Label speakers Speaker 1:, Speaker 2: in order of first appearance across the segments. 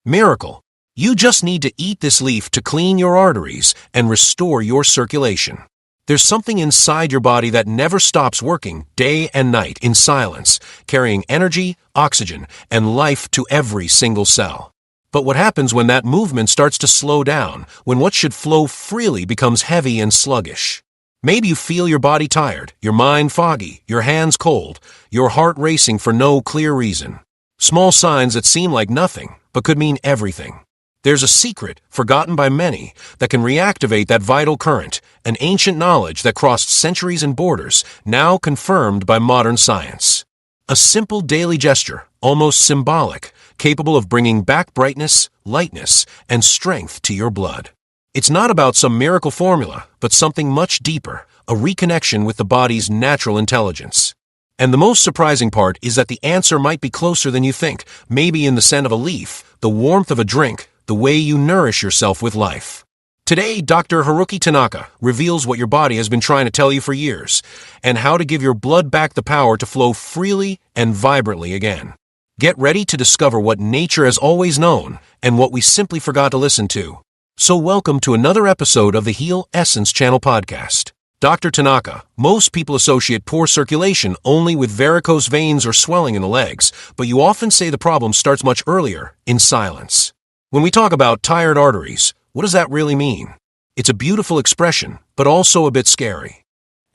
Speaker 1: Miracle. You just need to eat this leaf to clean your arteries and restore your circulation. There's something inside your body that never stops working day and night in silence, carrying energy, oxygen, and life to every single cell. But what happens when that movement starts to slow down, when what should flow freely becomes heavy and sluggish? Maybe you feel your body tired, your mind foggy, your hands cold, your heart racing for no clear reason. Small signs that seem like nothing, but could mean everything. There's a secret, forgotten by many, that can reactivate that vital current, an ancient knowledge that crossed centuries and borders, now confirmed by modern science. A simple daily gesture, almost symbolic, capable of bringing back brightness, lightness, and strength to your blood. It's not about some miracle formula, but something much deeper, a reconnection with the body's natural intelligence. And the most surprising part is that the answer might be closer than you think, maybe in the scent of a leaf, the warmth of a drink, the way you nourish yourself with life. Today, Dr. Haruki Tanaka reveals what your body has been trying to tell you for years, and how to give your blood back the power to flow freely and vibrantly again. Get ready to discover what nature has always known, and what we simply forgot to listen to. So welcome to another episode of the HealEssence channel podcast. Dr. Tanaka, most people associate poor circulation only with varicose veins or swelling in the legs, but you often say the problem starts much earlier, in silence. When we talk about tired arteries, what does that really mean? It's a beautiful expression, but also a bit scary.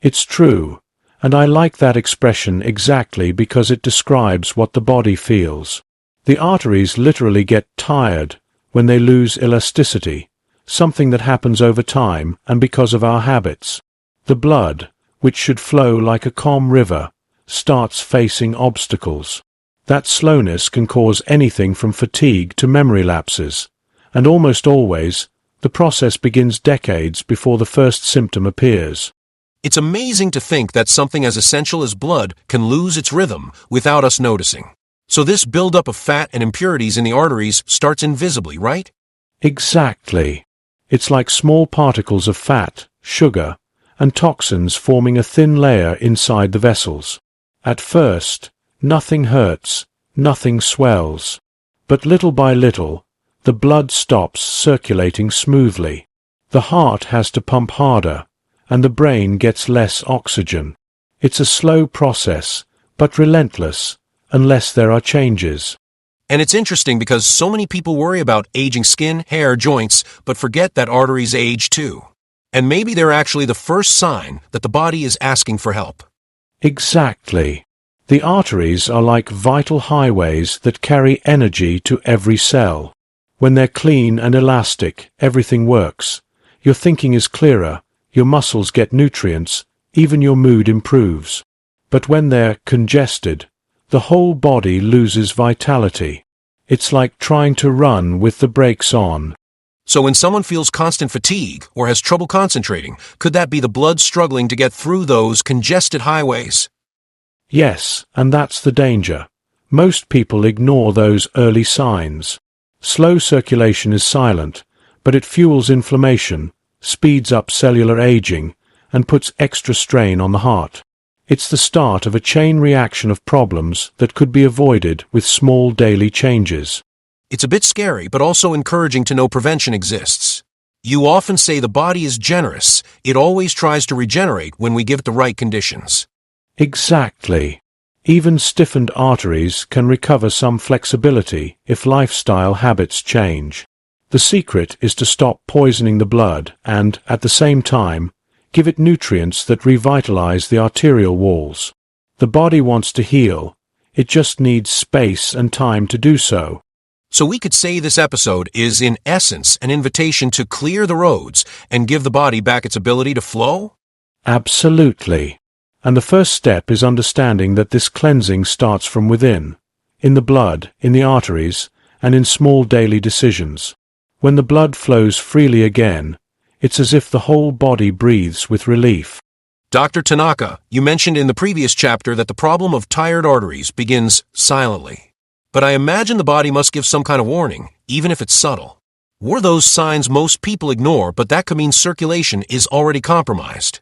Speaker 2: It's true, and I like that expression exactly because it describes what the body feels. The arteries literally get tired when they lose elasticity, something that happens over time and because of our habits. The blood, which should flow like a calm river, starts facing obstacles. That slowness can cause anything from fatigue to memory lapses, and almost always, the process begins decades before the first symptom appears.
Speaker 1: It's amazing to think that something as essential as blood can lose its rhythm without us noticing. So this buildup of fat and impurities in the arteries starts invisibly, right?
Speaker 2: Exactly. It's like small particles of fat, sugar, and toxins forming a thin layer inside the vessels. At first, nothing hurts, nothing swells. But little by little, the blood stops circulating smoothly. The heart has to pump harder, and the brain gets less oxygen. It's a slow process, but relentless, unless there are changes.
Speaker 1: And it's interesting because so many people worry about aging skin, hair, joints, but forget that arteries age too. And maybe they're actually the first sign that the body is asking for help.
Speaker 2: Exactly. The arteries are like vital highways that carry energy to every cell. When they're clean and elastic, everything works. Your thinking is clearer, your muscles get nutrients, even your mood improves. But when they're congested, the whole body loses vitality. It's like trying to run with the brakes on.
Speaker 1: So when someone feels constant fatigue or has trouble concentrating, could that be the blood struggling to get through those congested highways?
Speaker 2: Yes, and that's the danger. Most people ignore those early signs. Slow circulation is silent, but it fuels inflammation, speeds up cellular aging, and puts extra strain on the heart. It's the start of a chain reaction of problems that could be avoided with small daily changes.
Speaker 1: It's a bit scary, but also encouraging to know prevention exists. You often say the body is generous. It always tries to regenerate when we give it the right conditions.
Speaker 2: Exactly. Even stiffened arteries can recover some flexibility if lifestyle habits change. The secret is to stop poisoning the blood and, at the same time, give it nutrients that revitalize the arterial walls. The body wants to heal. It just needs space and time to do so.
Speaker 1: So we could say this episode is, in essence, an invitation to clear the roads and give the body back its ability to flow?
Speaker 2: Absolutely. And the first step is understanding that this cleansing starts from within, in the blood, in the arteries, and in small daily decisions. When the blood flows freely again, it's as if the whole body breathes with relief.
Speaker 1: Dr. Tanaka, you mentioned in the previous chapter that the problem of tired arteries begins silently. But I imagine the body must give some kind of warning, even if it's subtle. What are those signs most people ignore, but that could mean circulation is already compromised?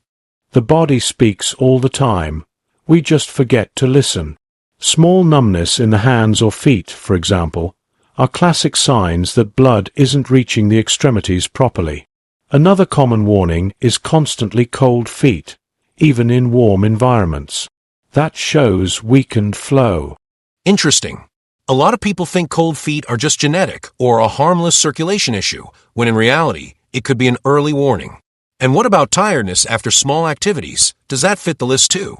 Speaker 2: The body speaks all the time. We just forget to listen. Small numbness in the hands or feet, for example, are classic signs that blood isn't reaching the extremities properly. Another common warning is constantly cold feet, even in warm environments. That shows weakened flow.
Speaker 1: Interesting. A lot of people think cold feet are just genetic or a harmless circulation issue, when in reality, it could be an early warning. And what about tiredness after small activities? Does that fit the list too?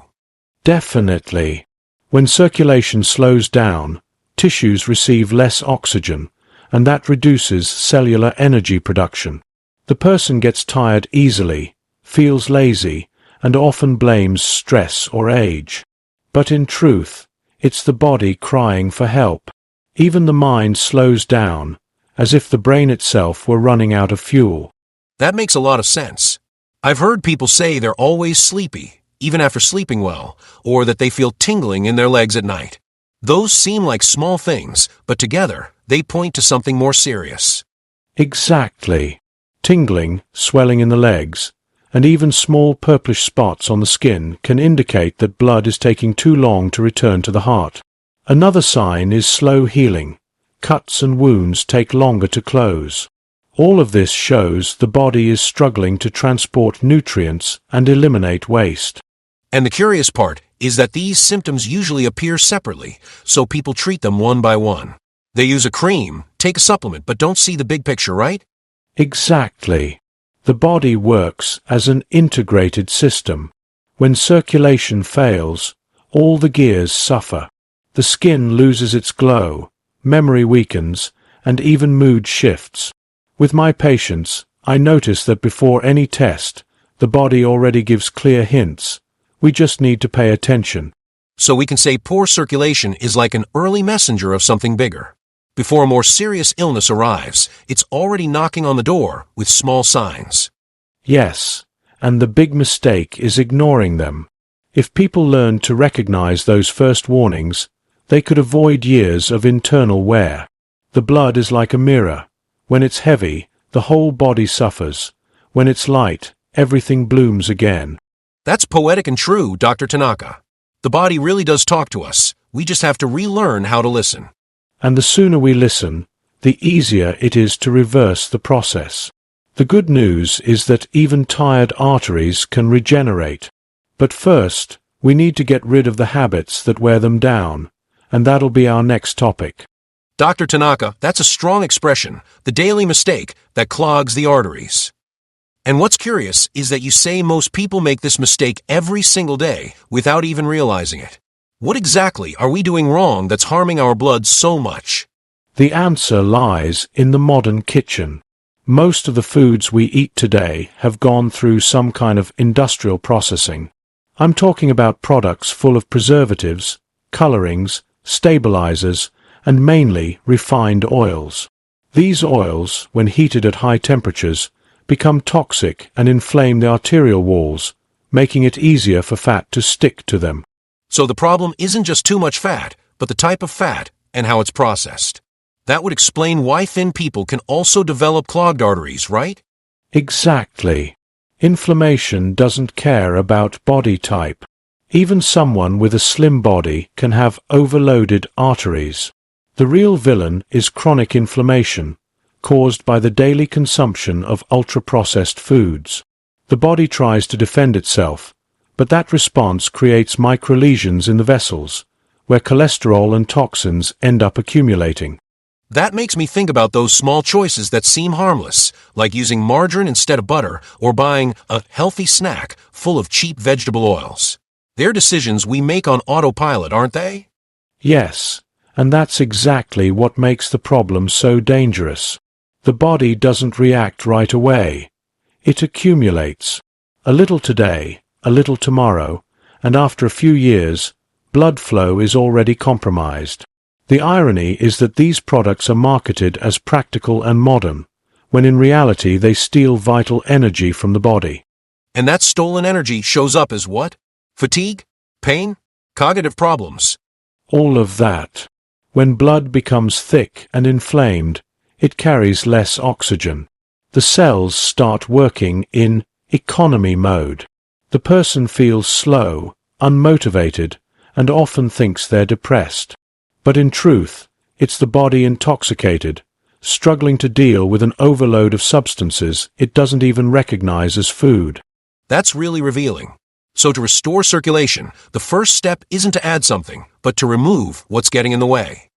Speaker 2: Definitely. When circulation slows down, tissues receive less oxygen, and that reduces cellular energy production. The person gets tired easily, feels lazy, and often blames stress or age. But in truth, it's the body crying for help. Even the mind slows down, as if the brain itself were running out of fuel.
Speaker 1: That makes a lot of sense. I've heard people say they're always sleepy, even after sleeping well, or that they feel tingling in their legs at night. Those seem like small things, but together, they point to something more serious.
Speaker 2: Exactly. Tingling, swelling in the legs, and even small purplish spots on the skin can indicate that blood is taking too long to return to the heart. Another sign is slow healing. Cuts and wounds take longer to close. All of this shows the body is struggling to transport nutrients and eliminate waste.
Speaker 1: And the curious part is that these symptoms usually appear separately, so people treat them one by one. They use a cream, take a supplement, but don't see the big picture, right?
Speaker 2: Exactly. The body works as an integrated system. When circulation fails, all the gears suffer. The skin loses its glow, memory weakens, and even mood shifts. With my patients, I notice that before any test, the body already gives clear hints. We just need to pay attention.
Speaker 1: So we can say poor circulation is like an early messenger of something bigger. Before a more serious illness arrives, it's already knocking on the door with small signs.
Speaker 2: Yes, and the big mistake is ignoring them. If people learned to recognize those first warnings, they could avoid years of internal wear. The blood is like a mirror. When it's heavy, the whole body suffers. When it's light, everything blooms again.
Speaker 1: That's poetic and true, Dr. Tanaka. The body really does talk to us. We just have to relearn how to listen.
Speaker 2: And the sooner we listen, the easier it is to reverse the process. The good news is that even tired arteries can regenerate. But first, we need to get rid of the habits that wear them down, and that'll be our next topic.
Speaker 1: Dr. Tanaka, that's a strong expression, the daily mistake that clogs the arteries. And what's curious is that you say most people make this mistake every single day without even realizing it. What exactly are we doing wrong that's harming our blood so much?
Speaker 2: The answer lies in the modern kitchen. Most of the foods we eat today have gone through some kind of industrial processing. I'm talking about products full of preservatives, colorings, stabilizers, and mainly refined oils. These oils, when heated at high temperatures, become toxic and inflame the arterial walls, making it easier for fat to stick to them.
Speaker 1: So the problem isn't just too much fat, but the type of fat and how it's processed. That would explain why thin people can also develop clogged arteries, right?
Speaker 2: Exactly. Inflammation doesn't care about body type. Even someone with a slim body can have overloaded arteries. The real villain is chronic inflammation, caused by the daily consumption of ultra-processed foods. The body tries to defend itself, but that response creates microlesions in the vessels, where cholesterol and toxins end up accumulating.
Speaker 1: That makes me think about those small choices that seem harmless, like using margarine instead of butter or buying a healthy snack full of cheap vegetable oils. They're decisions we make on autopilot, aren't they?
Speaker 2: Yes, and that's exactly what makes the problem so dangerous. The body doesn't react right away. It accumulates. A little today, a little tomorrow, and after a few years, blood flow is already compromised. The irony is that these products are marketed as practical and modern, when in reality they steal vital energy from the body.
Speaker 1: And that stolen energy shows up as what? Fatigue? Pain? Cognitive problems?
Speaker 2: All of that. When blood becomes thick and inflamed, it carries less oxygen. The cells start working in economy mode. The person feels slow, unmotivated, and often thinks they're depressed. But in truth, It's the body intoxicated, struggling to deal with an overload of substances it doesn't even recognize as food.
Speaker 1: That's really revealing. So to restore circulation, the first step isn't to add something, but to remove what's getting in the way.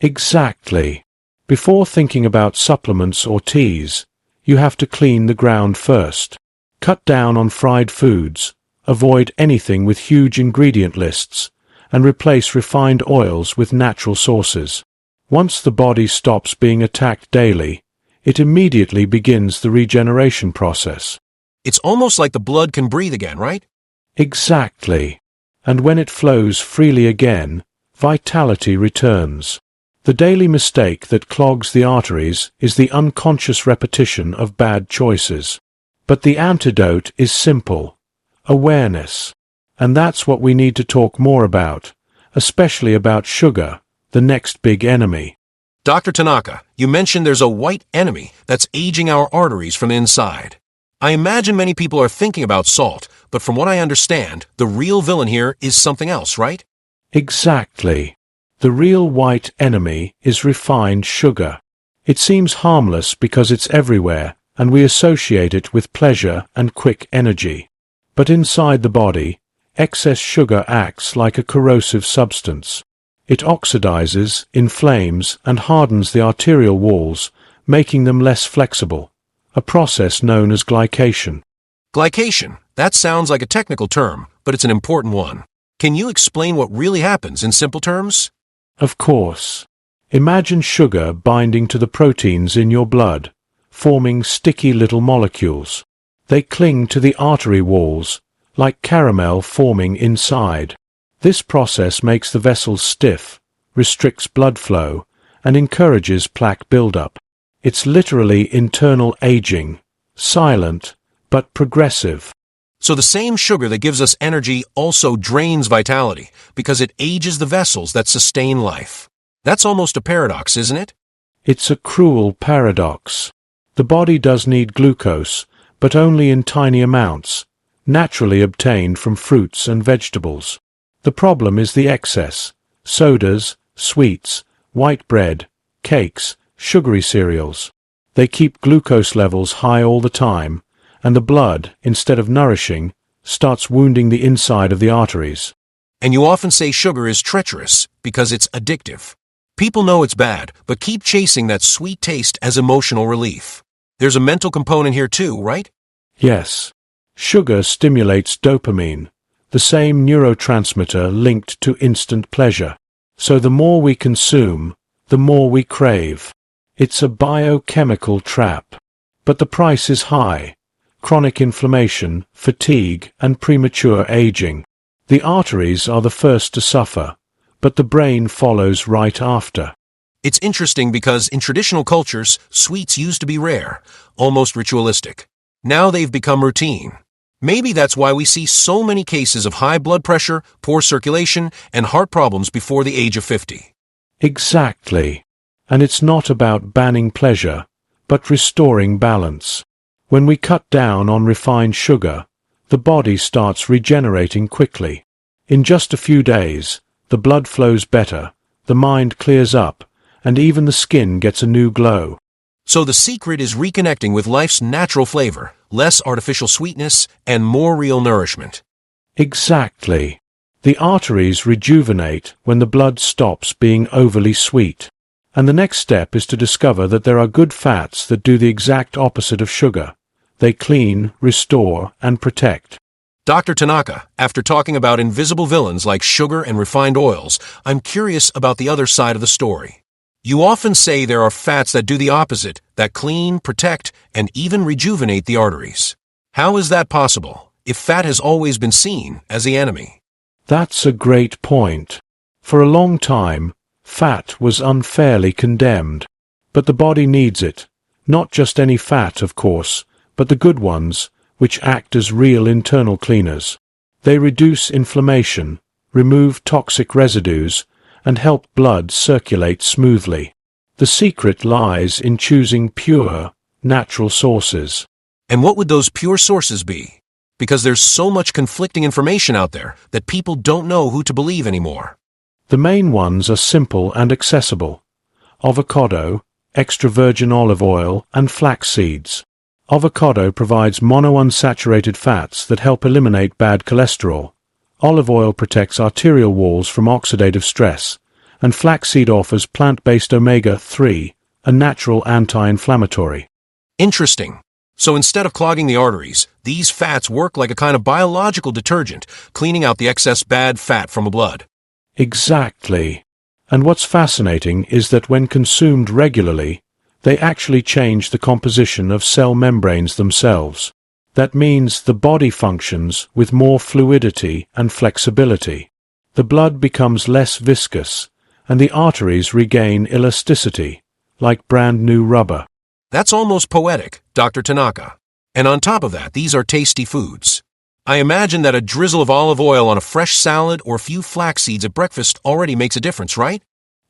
Speaker 2: Exactly. Before thinking about supplements or teas, you have to clean the ground first. Cut down on fried foods, avoid anything with huge ingredient lists, and replace refined oils with natural sources. Once the body stops being attacked daily, it immediately begins the regeneration process.
Speaker 1: It's almost like the blood can breathe again, right?
Speaker 2: Exactly. And when it flows freely again, vitality returns. The daily mistake that clogs the arteries is the unconscious repetition of bad choices. But the antidote is simple: awareness. And that's what we need to talk more about, especially about sugar, the next big enemy.
Speaker 1: Dr. Tanaka, you mentioned there's a white enemy that's aging our arteries from the inside. I imagine many people are thinking about salt, but from what I understand, the real villain here is something else, right?
Speaker 2: Exactly. The real white enemy is refined sugar. It seems harmless because it's everywhere, and we associate it with pleasure and quick energy. But inside the body, excess sugar acts like a corrosive substance. It oxidizes, inflames, and hardens the arterial walls, making them less flexible, a process known as glycation.
Speaker 1: Glycation. That sounds like a technical term, but it's an important one. Can you explain what really happens in simple terms?
Speaker 2: Of course. Imagine sugar binding to the proteins in your blood, forming sticky little molecules. They cling to the artery walls, like caramel forming inside. This process makes the vessels stiff, restricts blood flow, and encourages plaque buildup. It's literally internal aging, silent, but progressive.
Speaker 1: So the same sugar that gives us energy also drains vitality, because it ages the vessels that sustain life. That's almost a paradox, isn't it?
Speaker 2: It's a cruel paradox. The body does need glucose, but only in tiny amounts, naturally obtained from fruits and vegetables. The problem is the excess: sodas, sweets, white bread, cakes, sugary cereals. They keep glucose levels high all the time, and the blood, instead of nourishing, starts wounding the inside of the arteries.
Speaker 1: And you often say sugar is treacherous because it's addictive. People know it's bad, but keep chasing that sweet taste as emotional relief. There's a mental component here too, right?
Speaker 2: Yes. Sugar stimulates dopamine, the same neurotransmitter linked to instant pleasure. So the more we consume, the more we crave. It's a biochemical trap. But the price is high: chronic inflammation, fatigue, and premature aging. The arteries are the first to suffer, but the brain follows right after.
Speaker 1: It's interesting because in traditional cultures, sweets used to be rare, almost ritualistic. Now they've become routine. Maybe that's why we see so many cases of high blood pressure, poor circulation, and heart problems before the age of 50.
Speaker 2: Exactly. And it's not about banning pleasure, but restoring balance. When we cut down on refined sugar, the body starts regenerating quickly. In just a few days, the blood flows better, the mind clears up, and even the skin gets a new glow.
Speaker 1: So the secret is reconnecting with life's natural flavor, less artificial sweetness, and more real nourishment.
Speaker 2: Exactly. The arteries rejuvenate when the blood stops being overly sweet. And the next step is to discover that there are good fats that do the exact opposite of sugar. They clean, restore, and protect.
Speaker 1: Dr. Tanaka, after talking about invisible villains like sugar and refined oils, I'm curious about the other side of the story. You often say there are fats that do the opposite, that clean, protect, and even rejuvenate the arteries. How is that possible, if fat has always been seen as the enemy?
Speaker 2: That's a great point. For a long time, fat was unfairly condemned. But the body needs it. Not just any fat, of course, but the good ones, which act as real internal cleaners. They reduce inflammation, remove toxic residues, and help blood circulate smoothly. The secret lies in choosing pure, natural sources.
Speaker 1: And what would those pure sources be? Because there's so much conflicting information out there that people don't know who to believe anymore.
Speaker 2: The main ones are simple and accessible. avocado, extra virgin olive oil, and flax seeds. Avocado provides monounsaturated fats that help eliminate bad cholesterol. Olive oil protects arterial walls from oxidative stress, and flaxseed offers plant-based omega-3, a natural anti-inflammatory.
Speaker 1: Interesting. So instead of clogging the arteries, these fats work like a kind of biological detergent, cleaning out the excess bad fat from the blood.
Speaker 2: Exactly. And what's fascinating is that when consumed regularly, they actually change the composition of cell membranes themselves. That means the body functions with more fluidity and flexibility. The blood becomes less viscous, and the arteries regain elasticity, like brand new rubber.
Speaker 1: That's almost poetic, Dr. Tanaka. And on top of that, these are tasty foods. I imagine that a drizzle of olive oil on a fresh salad or a few flax seeds at breakfast already makes a difference, right?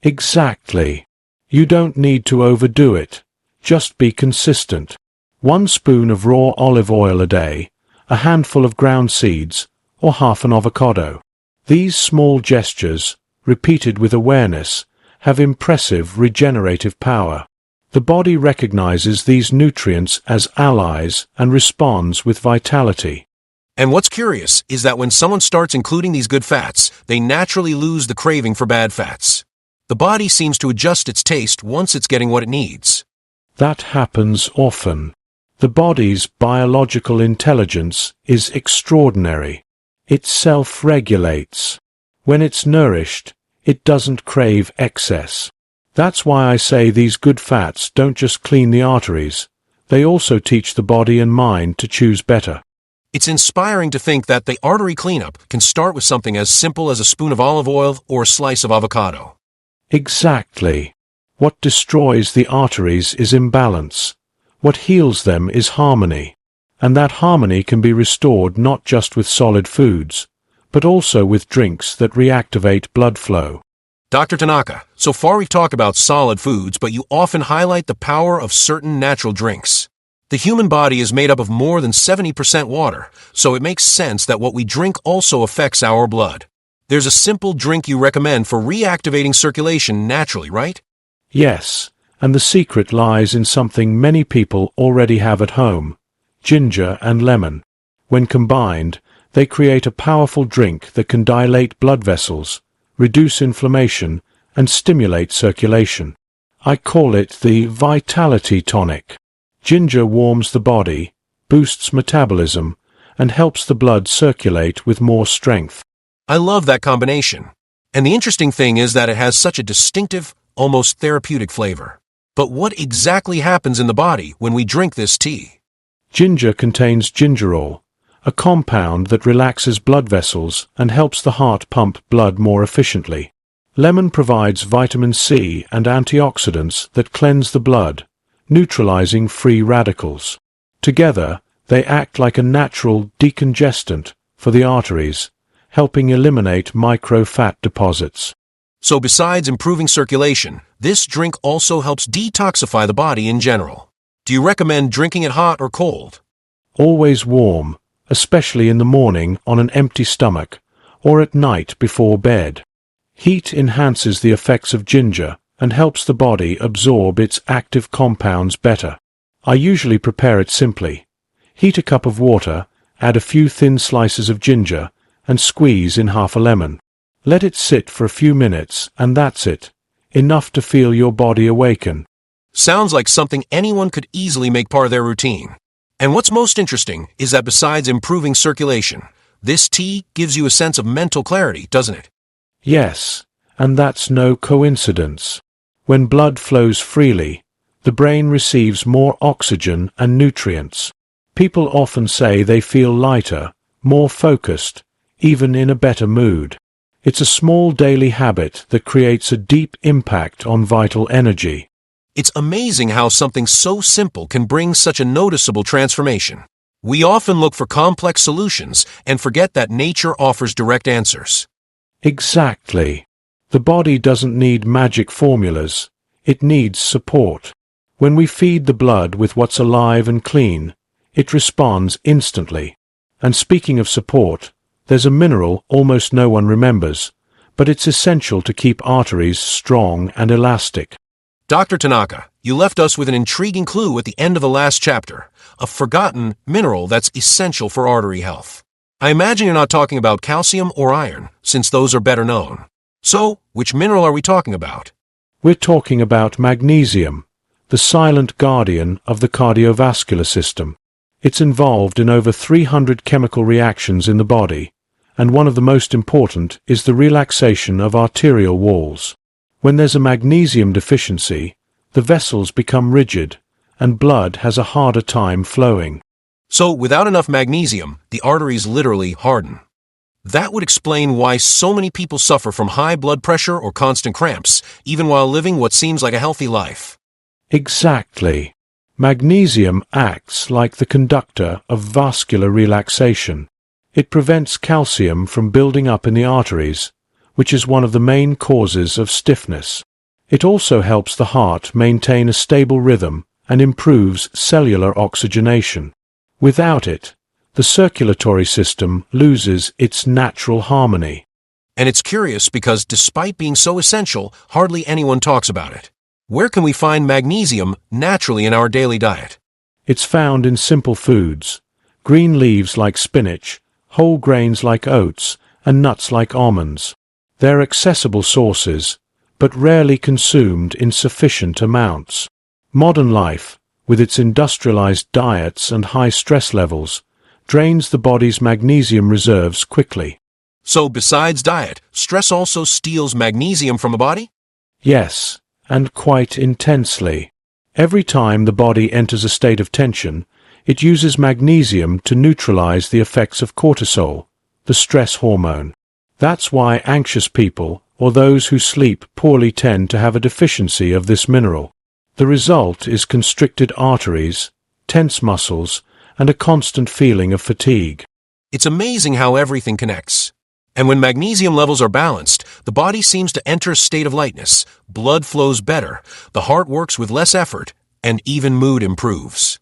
Speaker 2: Exactly. You don't need to overdo it. Just be consistent. 1 spoon of raw olive oil a day, a handful of ground seeds, or half an avocado. These small gestures, repeated with awareness, have impressive regenerative power. The body recognizes these nutrients as allies and responds with vitality.
Speaker 1: And what's curious is that when someone starts including these good fats, they naturally lose the craving for bad fats. The body seems to adjust its taste once it's getting what it needs.
Speaker 2: That happens often. The body's biological intelligence is extraordinary. It self-regulates. When it's nourished, it doesn't crave excess. That's why I say these good fats don't just clean the arteries, they also teach the body and mind to choose better.
Speaker 1: It's inspiring to think that the artery cleanup can start with something as simple as a spoon of olive oil or a slice of avocado.
Speaker 2: Exactly. What destroys the arteries is imbalance. What heals them is harmony. And that harmony can be restored not just with solid foods, but also with drinks that reactivate blood flow.
Speaker 1: Dr. Tanaka, so far we've talked about solid foods, but you often highlight the power of certain natural drinks. The human body is made up of more than 70% water, so it makes sense that what we drink also affects our blood. There's a simple drink you recommend for reactivating circulation naturally, right?
Speaker 2: Yes, and the secret lies in something many people already have at home: ginger and lemon. When combined, they create a powerful drink that can dilate blood vessels, reduce inflammation, and stimulate circulation. I call it the vitality tonic. Ginger warms the body, boosts metabolism, and helps the blood circulate with more strength.
Speaker 1: I love that combination. And the interesting thing is that it has such a distinctive, almost therapeutic flavor. But what exactly happens in the body when we drink this tea?
Speaker 2: Ginger contains gingerol, a compound that relaxes blood vessels and helps the heart pump blood more efficiently. Lemon provides vitamin C and antioxidants that cleanse the blood, neutralizing free radicals. Together, they act like a natural decongestant for the arteries, helping eliminate micro-fat deposits.
Speaker 1: So besides improving circulation, this drink also helps detoxify the body in general. Do you recommend drinking it hot or cold?
Speaker 2: Always warm, especially in the morning on an empty stomach, or at night before bed. Heat enhances the effects of ginger and helps the body absorb its active compounds better. I usually prepare it simply. Heat a cup of water, add a few thin slices of ginger, and squeeze in half a lemon. Let it sit for a few minutes, and that's it. Enough to feel your body awaken.
Speaker 1: Sounds like something anyone could easily make part of their routine. And what's most interesting is that besides improving circulation, this tea gives you a sense of mental clarity, doesn't it?
Speaker 2: Yes, and that's no coincidence. When blood flows freely, the brain receives more oxygen and nutrients. People often say they feel lighter, more focused, even in a better mood. It's a small daily habit that creates a deep impact on vital energy.
Speaker 1: It's amazing how something so simple can bring such a noticeable transformation. We often look for complex solutions and forget that nature offers direct answers.
Speaker 2: Exactly. The body doesn't need magic formulas. It needs support. When we feed the blood with what's alive and clean, it responds instantly. And speaking of support, there's a mineral almost no one remembers, but it's essential to keep arteries strong and elastic.
Speaker 1: Dr. Tanaka, you left us with an intriguing clue at the end of the last chapter, a forgotten mineral that's essential for artery health. I imagine you're not talking about calcium or iron, since those are better known. So, which mineral are we talking about?
Speaker 2: We're talking about magnesium, the silent guardian of the cardiovascular system. It's involved in over 300 chemical reactions in the body, and one of the most important is the relaxation of arterial walls. When there's a magnesium deficiency, the vessels become rigid, and blood has a harder time flowing.
Speaker 1: So, without enough magnesium, the arteries literally harden. That would explain why so many people suffer from high blood pressure or constant cramps, even while living what seems like a healthy life.
Speaker 2: Exactly. Magnesium acts like the conductor of vascular relaxation. It prevents calcium from building up in the arteries, which is one of the main causes of stiffness. It also helps the heart maintain a stable rhythm and improves cellular oxygenation. Without it, the circulatory system loses its natural harmony.
Speaker 1: And it's curious because despite being so essential, hardly anyone talks about it. Where can we find magnesium naturally in our daily diet?
Speaker 2: It's found in simple foods: green leaves like spinach, whole grains like oats, and nuts like almonds. They're accessible sources, but rarely consumed in sufficient amounts. Modern life, with its industrialized diets and high stress levels, drains the body's magnesium reserves quickly.
Speaker 1: So besides diet, stress also steals magnesium from the body?
Speaker 2: Yes, and quite intensely. Every time the body enters a state of tension, it uses magnesium to neutralize the effects of cortisol, the stress hormone. That's why anxious people, or those who sleep poorly, tend to have a deficiency of this mineral. The result is constricted arteries, tense muscles, and a constant feeling of fatigue.
Speaker 1: It's amazing how everything connects. And when magnesium levels are balanced, the body seems to enter a state of lightness, blood flows better, the heart works with less effort, and even mood improves.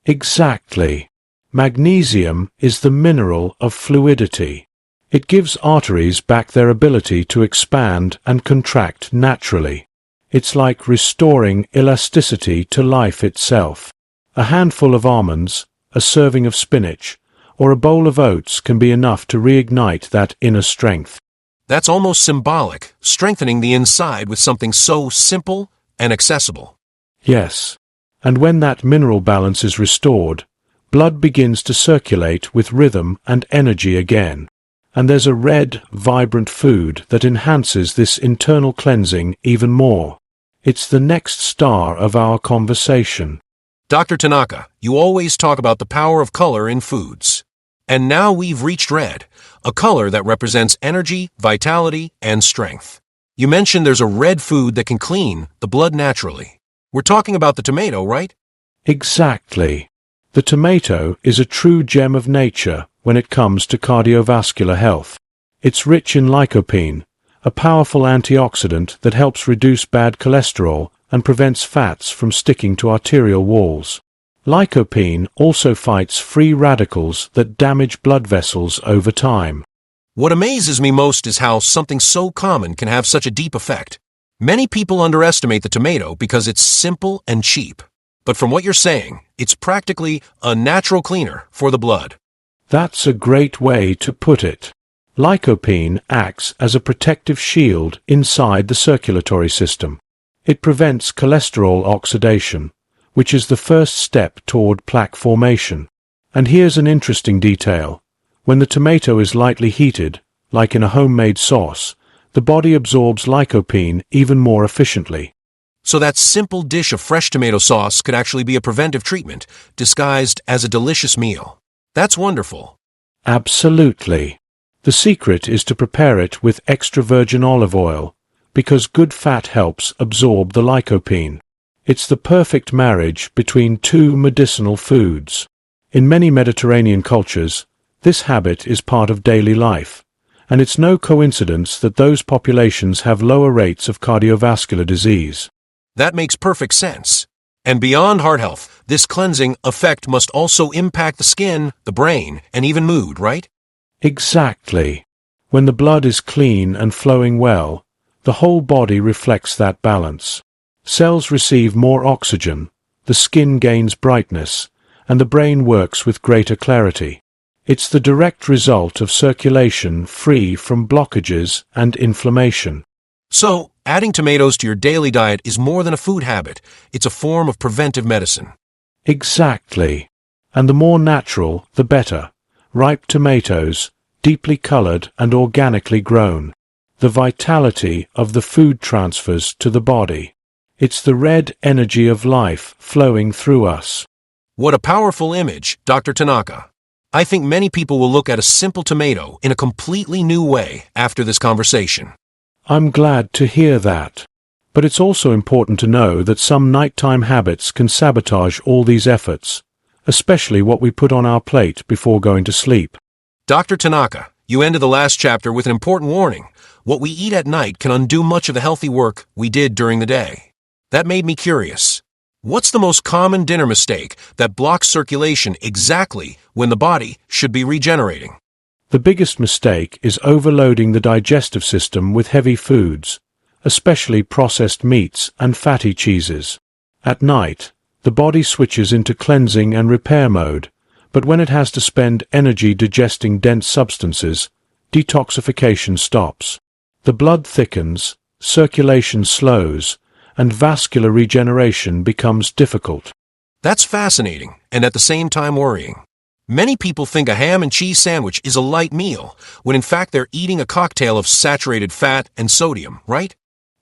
Speaker 2: Exactly. Magnesium is the mineral of fluidity. It gives arteries back their ability to expand and contract naturally. It's like restoring elasticity to life itself. A handful of almonds, a serving of spinach, or a bowl of oats can be enough to reignite that inner strength.
Speaker 1: That's almost symbolic, strengthening the inside with something so simple and accessible.
Speaker 2: Yes, and when that mineral balance is restored, blood begins to circulate with rhythm and energy again. And there's a red, vibrant food that enhances this internal cleansing even more. It's the next star of our conversation.
Speaker 1: Dr. Tanaka, you always talk about the power of color in foods. And now we've reached red, a color that represents energy, vitality, and strength. You mentioned there's a red food that can clean the blood naturally. We're talking about the tomato, right?
Speaker 2: Exactly. The tomato is a true gem of nature when it comes to cardiovascular health. It's rich in lycopene, a powerful antioxidant that helps reduce bad cholesterol and prevents fats from sticking to arterial walls. Lycopene also fights free radicals that damage blood vessels over time.
Speaker 1: What amazes me most is how something so common can have such a deep effect. Many people underestimate the tomato because it's simple and cheap. But from what you're saying, it's practically a natural cleaner for the blood.
Speaker 2: That's a great way to put it. Lycopene acts as a protective shield inside the circulatory system. It prevents cholesterol oxidation, which is the first step toward plaque formation. And here's an interesting detail. When the tomato is lightly heated, like in a homemade sauce, the body absorbs lycopene even more efficiently.
Speaker 1: So that simple dish of fresh tomato sauce could actually be a preventive treatment, disguised as a delicious meal. That's wonderful.
Speaker 2: Absolutely. The secret is to prepare it with extra virgin olive oil, because good fat helps absorb the lycopene. It's the perfect marriage between two medicinal foods. In many Mediterranean cultures, this habit is part of daily life, and it's no coincidence that those populations have lower rates of cardiovascular disease.
Speaker 1: That makes perfect sense. And beyond heart health, this cleansing effect must also impact the skin, the brain, and even mood, right?
Speaker 2: Exactly. When the blood is clean and flowing well, the whole body reflects that balance. Cells receive more oxygen, the skin gains brightness, and the brain works with greater clarity. It's the direct result of circulation free from blockages and inflammation.
Speaker 1: So, adding tomatoes to your daily diet is more than a food habit. It's a form of preventive medicine.
Speaker 2: Exactly. And the more natural, the better. Ripe tomatoes, deeply colored and organically grown. The vitality of the food transfers to the body. It's the red energy of life flowing through us.
Speaker 1: What a powerful image, Dr. Tanaka. I think many people will look at a simple tomato in a completely new way after this conversation.
Speaker 2: I'm glad to hear that. But it's also important to know that some nighttime habits can sabotage all these efforts, especially what we put on our plate before going to sleep.
Speaker 1: Dr. Tanaka, you ended the last chapter with an important warning. What we eat at night can undo much of the healthy work we did during the day. That made me curious. What's the most common dinner mistake that blocks circulation exactly when the body should be regenerating?
Speaker 2: The biggest mistake is overloading the digestive system with heavy foods, especially processed meats and fatty cheeses. At night, the body switches into cleansing and repair mode, but when it has to spend energy digesting dense substances, detoxification stops. The blood thickens, circulation slows, and vascular regeneration becomes difficult.
Speaker 1: That's fascinating, and at the same time worrying. Many people think a ham and cheese sandwich is a light meal, when in fact they're eating a cocktail of saturated fat and sodium, right?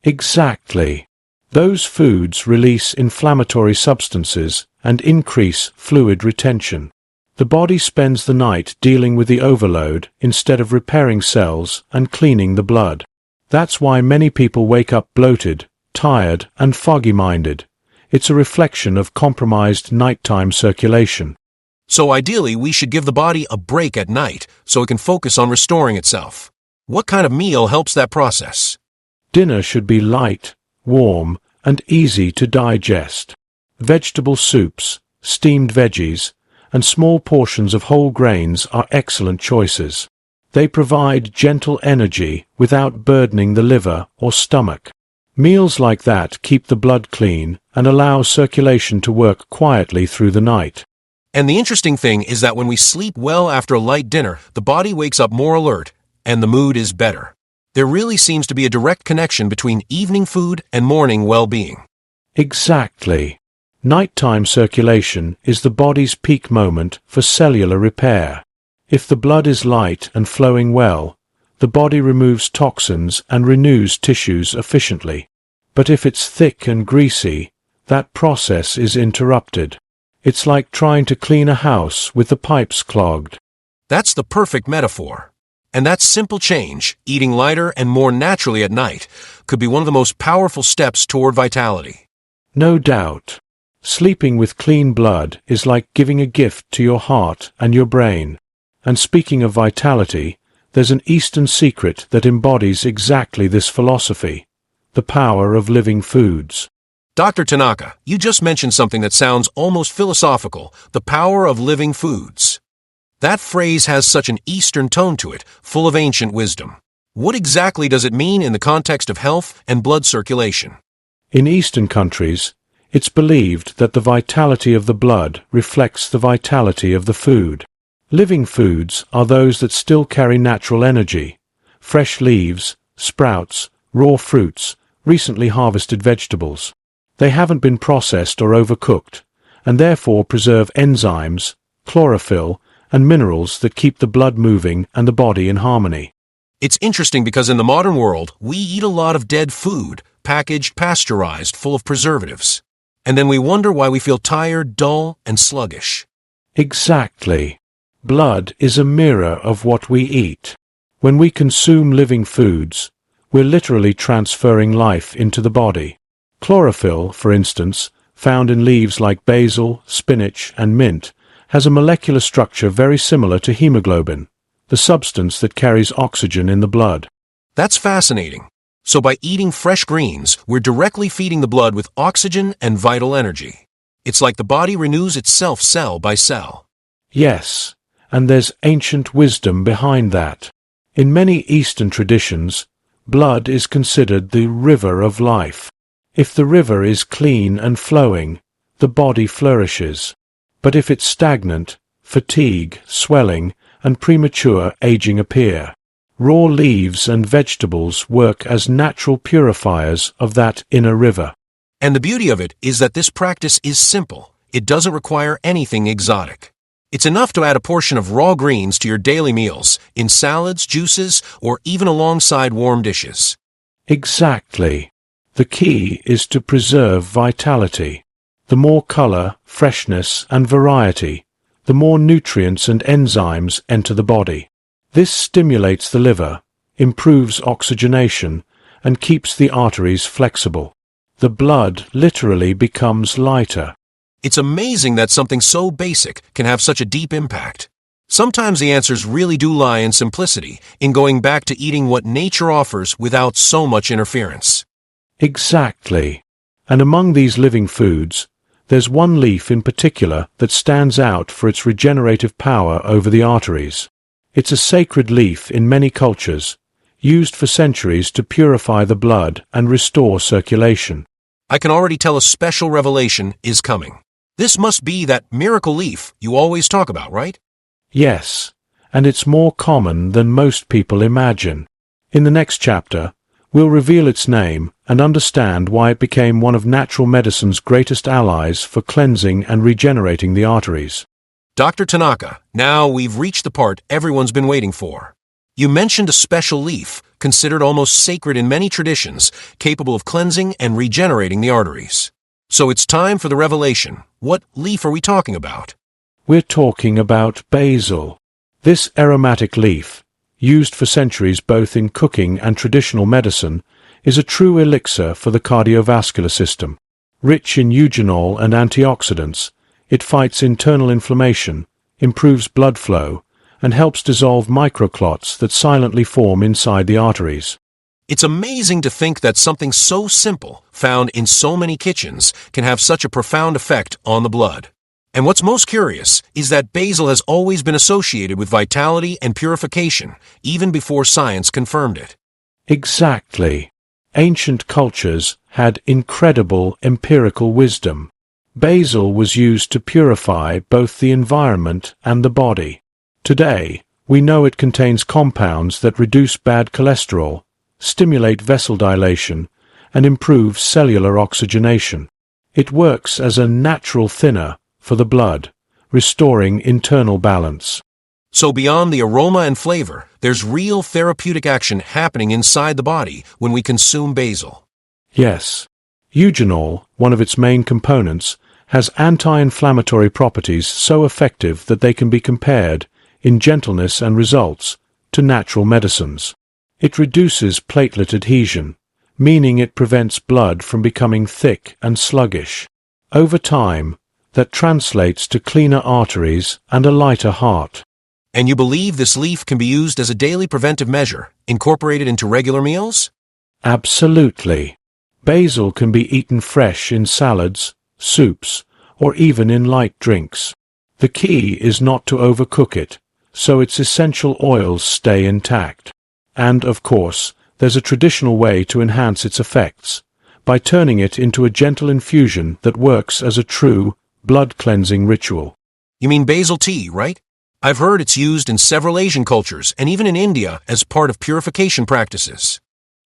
Speaker 2: Exactly. Those foods release inflammatory substances and increase fluid retention. The body spends the night dealing with the overload instead of repairing cells and cleaning the blood. That's why many people wake up bloated, tired, and foggy-minded. It's a reflection of compromised nighttime circulation.
Speaker 1: So ideally, we should give the body a break at night so it can focus on restoring itself. What kind of meal helps that process?
Speaker 2: Dinner should be light, warm, and easy to digest. Vegetable soups, steamed veggies, and small portions of whole grains are excellent choices. They provide gentle energy without burdening the liver or stomach. Meals like that keep the blood clean and allow circulation to work quietly through the night.
Speaker 1: And the interesting thing is that when we sleep well after a light dinner, the body wakes up more alert, and the mood is better. There really seems to be a direct connection between evening food and morning well-being.
Speaker 2: Exactly. Nighttime circulation is the body's peak moment for cellular repair. If the blood is light and flowing well, the body removes toxins and renews tissues efficiently. But if it's thick and greasy, that process is interrupted. It's like trying to clean a house with the pipes clogged.
Speaker 1: That's the perfect metaphor. And that simple change, eating lighter and more naturally at night, could be one of the most powerful steps toward vitality.
Speaker 2: No doubt. Sleeping with clean blood is like giving a gift to your heart and your brain. And speaking of vitality, there's an Eastern secret that embodies exactly this philosophy: the power of living foods.
Speaker 1: Dr. Tanaka, you just mentioned something that sounds almost philosophical, the power of living foods. That phrase has such an Eastern tone to it, full of ancient wisdom. What exactly does it mean in the context of health and blood circulation?
Speaker 2: In Eastern countries, it's believed that the vitality of the blood reflects the vitality of the food. Living foods are those that still carry natural energy: fresh leaves, sprouts, raw fruits, recently harvested vegetables. They haven't been processed or overcooked, and therefore preserve enzymes, chlorophyll, and minerals that keep the blood moving and the body in harmony.
Speaker 1: It's interesting because in the modern world, we eat a lot of dead food, packaged, pasteurized, full of preservatives. And then we wonder why we feel tired, dull, and sluggish.
Speaker 2: Exactly. Blood is a mirror of what we eat. When we consume living foods, we're literally transferring life into the body. Chlorophyll, for instance, found in leaves like basil, spinach, and mint, has a molecular structure very similar to hemoglobin, the substance that carries oxygen in the blood.
Speaker 1: That's fascinating. So by eating fresh greens, we're directly feeding the blood with oxygen and vital energy. It's like the body renews itself cell by cell.
Speaker 2: Yes, and there's ancient wisdom behind that. In many Eastern traditions, blood is considered the river of life. If the river is clean and flowing, the body flourishes. But if it's stagnant, fatigue, swelling, and premature aging appear. Raw leaves and vegetables work as natural purifiers of that inner river.
Speaker 1: And the beauty of it is that this practice is simple. It doesn't require anything exotic. It's enough to add a portion of raw greens to your daily meals, in salads, juices, or even alongside warm dishes.
Speaker 2: Exactly. The key is to preserve vitality. The more color, freshness, and variety, the more nutrients and enzymes enter the body. This stimulates the liver, improves oxygenation, and keeps the arteries flexible. The blood literally becomes lighter.
Speaker 1: It's amazing that something so basic can have such a deep impact. Sometimes the answers really do lie in simplicity, in going back to eating what nature offers without so much interference.
Speaker 2: Exactly. And among these living foods, there's one leaf in particular that stands out for its regenerative power over the arteries. It's a sacred leaf in many cultures, used for centuries to purify the blood and restore circulation.
Speaker 1: I can already tell a special revelation is coming. This must be that miracle leaf you always talk about, right?
Speaker 2: Yes, and it's more common than most people imagine. In the next chapter, we'll reveal its name and understand why it became one of natural medicine's greatest allies for cleansing and regenerating the arteries.
Speaker 1: Dr. Tanaka, now we've reached the part everyone's been waiting for. You mentioned a special leaf, considered almost sacred in many traditions, capable of cleansing and regenerating the arteries. So it's time for the revelation. What leaf are we talking about?
Speaker 2: We're talking about basil. This aromatic leaf, used for centuries both in cooking and traditional medicine, is a true elixir for the cardiovascular system. Rich in eugenol and antioxidants, it fights internal inflammation, improves blood flow, and helps dissolve microclots that silently form inside the arteries.
Speaker 1: It's amazing to think that something so simple, found in so many kitchens, can have such a profound effect on the blood. And what's most curious is that basil has always been associated with vitality and purification, even before science confirmed it.
Speaker 2: Exactly. Ancient cultures had incredible empirical wisdom. Basil was used to purify both the environment and the body. Today, we know it contains compounds that reduce bad cholesterol, stimulate vessel dilation, and improve cellular oxygenation. It works as a natural thinner for the blood, restoring internal balance.
Speaker 1: So beyond the aroma and flavor, there's real therapeutic action happening inside the body when we consume basil.
Speaker 2: Yes. Eugenol, one of its main components, has anti-inflammatory properties so effective that they can be compared, in gentleness and results, to natural medicines. It reduces platelet adhesion, meaning it prevents blood from becoming thick and sluggish. Over time, that translates to cleaner arteries and a lighter heart.
Speaker 1: And you believe this leaf can be used as a daily preventive measure, incorporated into regular meals?
Speaker 2: Absolutely. Basil can be eaten fresh in salads, soups, or even in light drinks. The key is not to overcook it, so its essential oils stay intact. And, of course, there's a traditional way to enhance its effects, by turning it into a gentle infusion that works as a true blood-cleansing ritual.
Speaker 1: You mean basil tea, right? I've heard it's used in several Asian cultures and even in India as part of purification practices.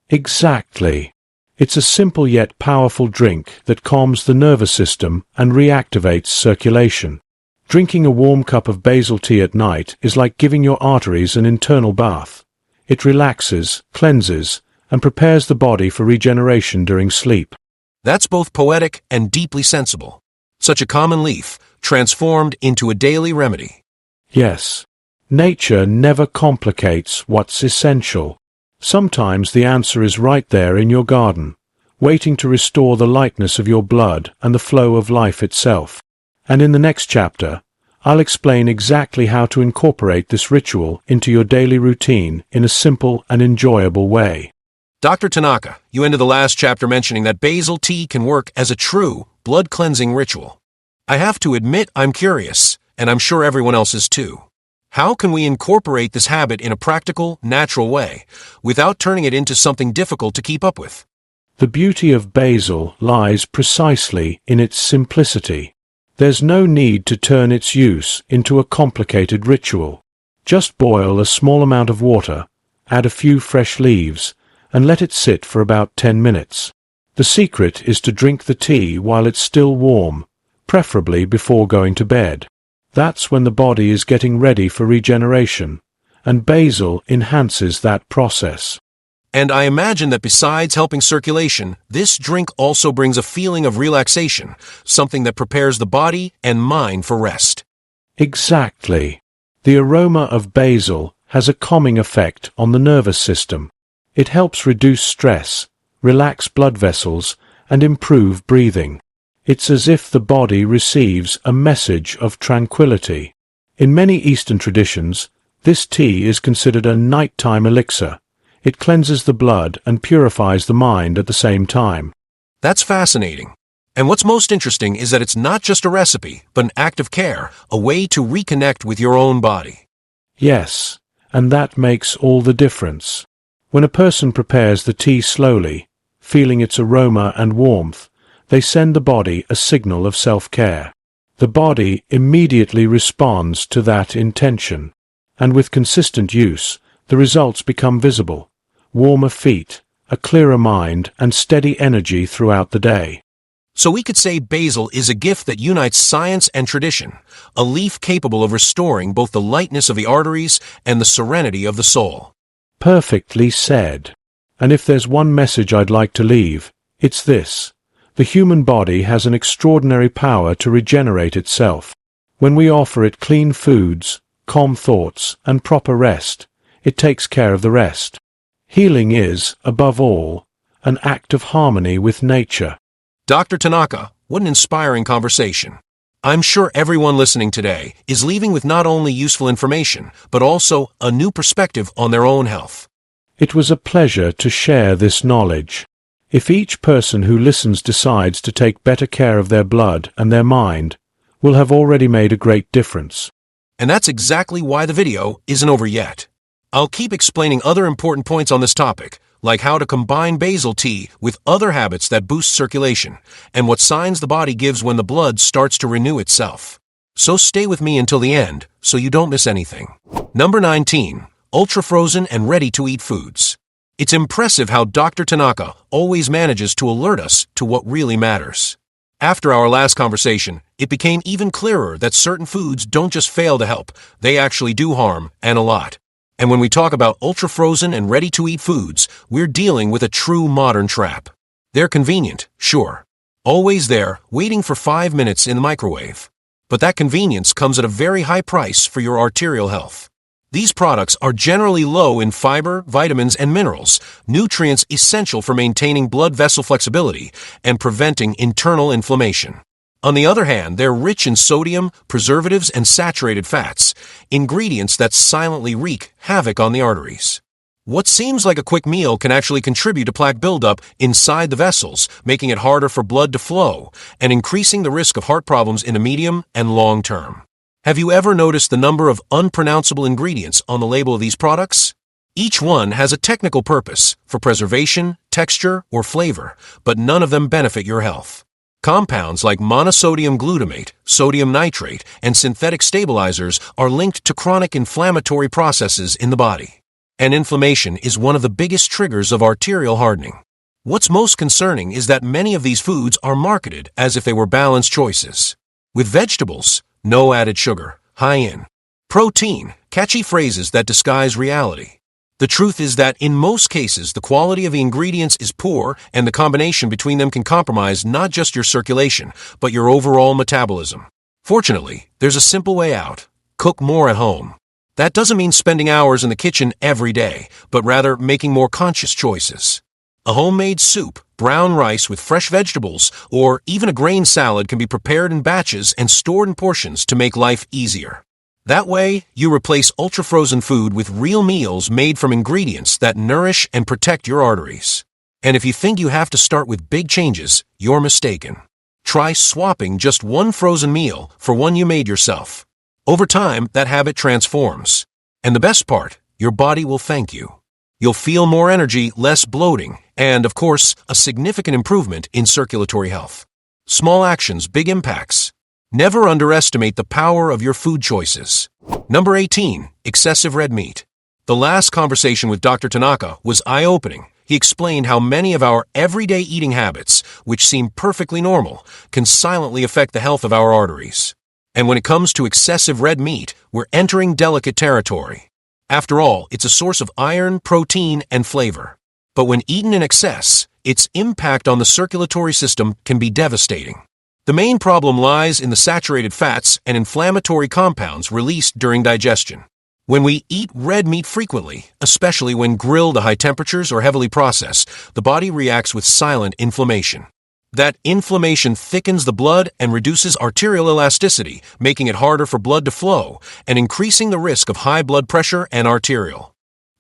Speaker 2: Exactly. It's a simple yet powerful drink that calms the nervous system and reactivates circulation. Drinking a warm cup of basil tea at night is like giving your arteries an internal bath. It relaxes, cleanses, and prepares the body for regeneration during sleep.
Speaker 1: That's both poetic and deeply sensible. Such a common leaf, transformed into a daily remedy.
Speaker 2: Yes. Nature never complicates what's essential. Sometimes the answer is right there in your garden, waiting to restore the lightness of your blood and the flow of life itself. And in the next chapter, I'll explain exactly how to incorporate this ritual into your daily routine in a simple and enjoyable way.
Speaker 1: Dr. Tanaka, you ended the last chapter mentioning that basil tea can work as a true blood-cleansing ritual. I have to admit I'm curious, and I'm sure everyone else is too. How can we incorporate this habit in a practical, natural way, without turning it into something difficult to keep up with?
Speaker 2: The beauty of basil lies precisely in its simplicity. There's no need to turn its use into a complicated ritual. Just boil a small amount of water, add a few fresh leaves, and let it sit for about 10 minutes. The secret is to drink the tea while it's still warm, preferably before going to bed. That's when the body is getting ready for regeneration, and basil enhances that process.
Speaker 1: And I imagine that besides helping circulation, this drink also brings a feeling of relaxation, something that prepares the body and mind for rest.
Speaker 2: Exactly. The aroma of basil has a calming effect on the nervous system. It helps reduce stress, relax blood vessels, and improve breathing. It's as if the body receives a message of tranquility. In many Eastern traditions, this tea is considered a nighttime elixir. It cleanses the blood and purifies the mind at the same time.
Speaker 1: That's fascinating. And what's most interesting is that it's not just a recipe, but an act of care, a way to reconnect with your own body.
Speaker 2: Yes, and that makes all the difference. When a person prepares the tea slowly, feeling its aroma and warmth, they send the body a signal of self-care. The body immediately responds to that intention, and with consistent use, the results become visible. Warmer feet, a clearer mind, and steady energy throughout the day.
Speaker 1: So we could say basil is a gift that unites science and tradition, a leaf capable of restoring both the lightness of the arteries and the serenity of the soul.
Speaker 2: Perfectly said. And if there's one message I'd like to leave, it's this. The human body has an extraordinary power to regenerate itself. When we offer it clean foods, calm thoughts, and proper rest, it takes care of the rest. Healing is, above all, an act of harmony with nature.
Speaker 1: Dr. Tanaka, what an inspiring conversation. I'm sure everyone listening today is leaving with not only useful information, but also a new perspective on their own health.
Speaker 2: It was a pleasure to share this knowledge. If each person who listens decides to take better care of their blood and their mind, we'll have already made a great difference.
Speaker 1: And that's exactly why the video isn't over yet. I'll keep explaining other important points on this topic, like how to combine basil tea with other habits that boost circulation, and what signs the body gives when the blood starts to renew itself. So stay with me until the end, so you don't miss anything. Number 19. Ultra-frozen and ready-to-eat foods. It's impressive how Dr. Tanaka always manages to alert us to what really matters. After our last conversation, it became even clearer that certain foods don't just fail to help, they actually do harm, and a lot. And when we talk about ultra-frozen and ready-to-eat foods, we're dealing with a true modern trap. They're convenient, sure. Always there, waiting for 5 minutes in the microwave. But that convenience comes at a very high price for your arterial health. These products are generally low in fiber, vitamins, and minerals, nutrients essential for maintaining blood vessel flexibility and preventing internal inflammation. On the other hand, they're rich in sodium, preservatives, and saturated fats, ingredients that silently wreak havoc on the arteries. What seems like a quick meal can actually contribute to plaque buildup inside the vessels, making it harder for blood to flow and increasing the risk of heart problems in the medium and long term. Have you ever noticed the number of unpronounceable ingredients on the label of these products? Each one has a technical purpose for preservation, texture, or flavor, but none of them benefit your health. Compounds like monosodium glutamate, sodium nitrate, and synthetic stabilizers are linked to chronic inflammatory processes in the body. And inflammation is one of the biggest triggers of arterial hardening. What's most concerning is that many of these foods are marketed as if they were balanced choices. With vegetables, no added sugar, high in protein, catchy phrases that disguise reality. The truth is that in most cases, the quality of the ingredients is poor, and the combination between them can compromise not just your circulation, but your overall metabolism. Fortunately, there's a simple way out. Cook more at home. That doesn't mean spending hours in the kitchen every day, but rather making more conscious choices. A homemade soup, brown rice with fresh vegetables, or even a grain salad can be prepared in batches and stored in portions to make life easier. That way, you replace ultra-frozen food with real meals made from ingredients that nourish and protect your arteries. And if you think you have to start with big changes, you're mistaken. Try swapping just one frozen meal for one you made yourself. Over time, that habit transforms. And the best part, your body will thank you. You'll feel more energy, less bloating, And, of course, a significant improvement in circulatory health. Small actions, big impacts. Never underestimate the power of your food choices. Number 18. Excessive red meat. The last conversation with Dr. Tanaka was eye-opening. He explained how many of our everyday eating habits, which seem perfectly normal, can silently affect the health of our arteries. And when it comes to excessive red meat, we're entering delicate territory. After all, it's a source of iron, protein, and flavor. But when eaten in excess, its impact on the circulatory system can be devastating. The main problem lies in the saturated fats and inflammatory compounds released during digestion. When we eat red meat frequently, especially when grilled to high temperatures or heavily processed, the body reacts with silent inflammation. That inflammation thickens the blood and reduces arterial elasticity, making it harder for blood to flow and increasing the risk of high blood pressure and arterial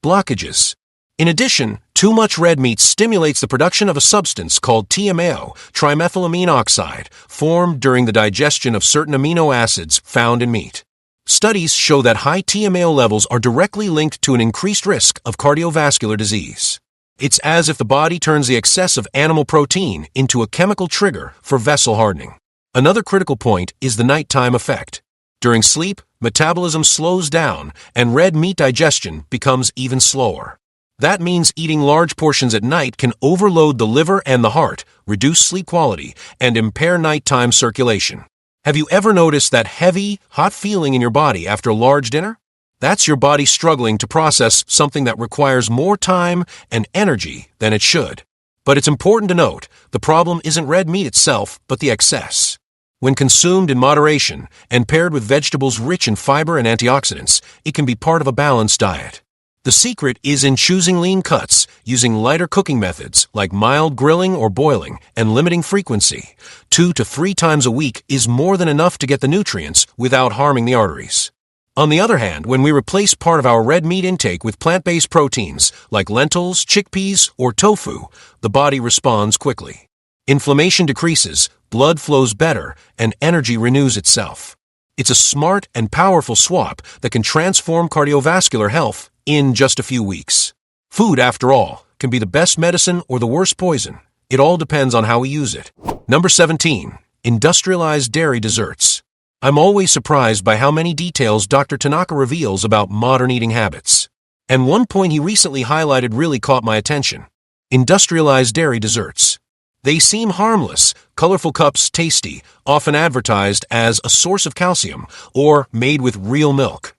Speaker 1: blockages. In addition, too much red meat stimulates the production of a substance called TMAO, trimethylamine oxide, formed during the digestion of certain amino acids found in meat. Studies show that high TMAO levels are directly linked to an increased risk of cardiovascular disease. It's as if the body turns the excess of animal protein into a chemical trigger for vessel hardening. Another critical point is the nighttime effect. During sleep, metabolism slows down and red meat digestion becomes even slower. That means eating large portions at night can overload the liver and the heart, reduce sleep quality, and impair nighttime circulation. Have you ever noticed that heavy, hot feeling in your body after a large dinner? That's your body struggling to process something that requires more time and energy than it should. But it's important to note, the problem isn't red meat itself, but the excess. When consumed in moderation and paired with vegetables rich in fiber and antioxidants, it can be part of a balanced diet. The secret is in choosing lean cuts, using lighter cooking methods like mild grilling or boiling, and limiting frequency. 2 to 3 times a week is more than enough to get the nutrients without harming the arteries. On the other hand, when we replace part of our red meat intake with plant-based proteins like lentils, chickpeas, or tofu, the body responds quickly. Inflammation decreases, blood flows better, and energy renews itself. It's a smart and powerful swap that can transform cardiovascular health in just a few weeks. Food, after all, can be the best medicine or the worst poison. It all depends on how we use it. Number 17. Industrialized dairy desserts. I'm always surprised by how many details Dr. Tanaka reveals about modern eating habits. And one point he recently highlighted really caught my attention. Industrialized dairy desserts. They seem harmless, colorful cups tasty, often advertised as a source of calcium or made with real milk.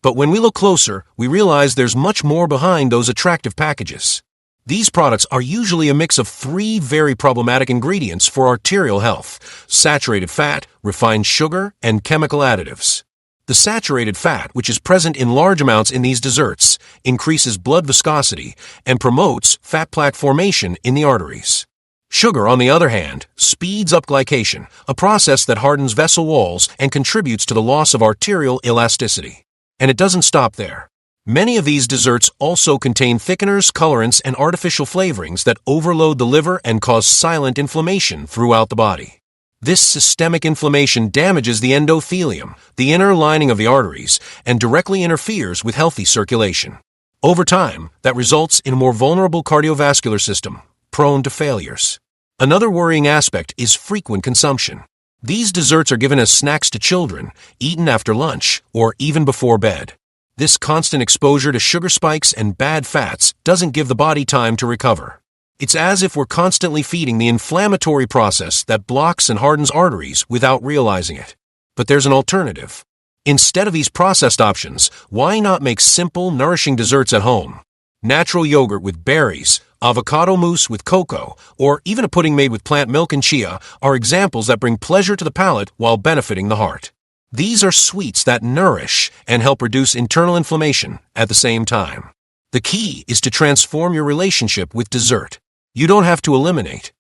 Speaker 1: But when we look closer, we realize there's much more behind those attractive packages. These products are usually a mix of 3 very problematic ingredients for arterial health: saturated fat, refined sugar, and chemical additives. The saturated fat, which is present in large amounts in these desserts, increases blood viscosity and promotes fat plaque formation in the arteries. Sugar, on the other hand, speeds up glycation, a process that hardens vessel walls and contributes to the loss of arterial elasticity. And it doesn't stop there. Many of these desserts also contain thickeners, colorants, and artificial flavorings that overload the liver and cause silent inflammation throughout the body. This systemic inflammation damages the endothelium, the inner lining of the arteries, and directly interferes with healthy circulation. Over time, that results in a more vulnerable cardiovascular system, prone to failures. Another worrying aspect is frequent consumption. These desserts are given as snacks to children, eaten after lunch, or even before bed. This constant exposure to sugar spikes and bad fats doesn't give the body time to recover. It's as if we're constantly feeding the inflammatory process that blocks and hardens arteries without realizing it. But there's an alternative. Instead of these processed options, why not make simple, nourishing desserts at home? Natural yogurt with berries, avocado mousse with cocoa, or even a pudding made with plant milk and chia are examples that bring pleasure to the palate while benefiting the heart. These are sweets that nourish and help reduce internal inflammation at the same time. The key is to transform your relationship with dessert. You don't have to eliminate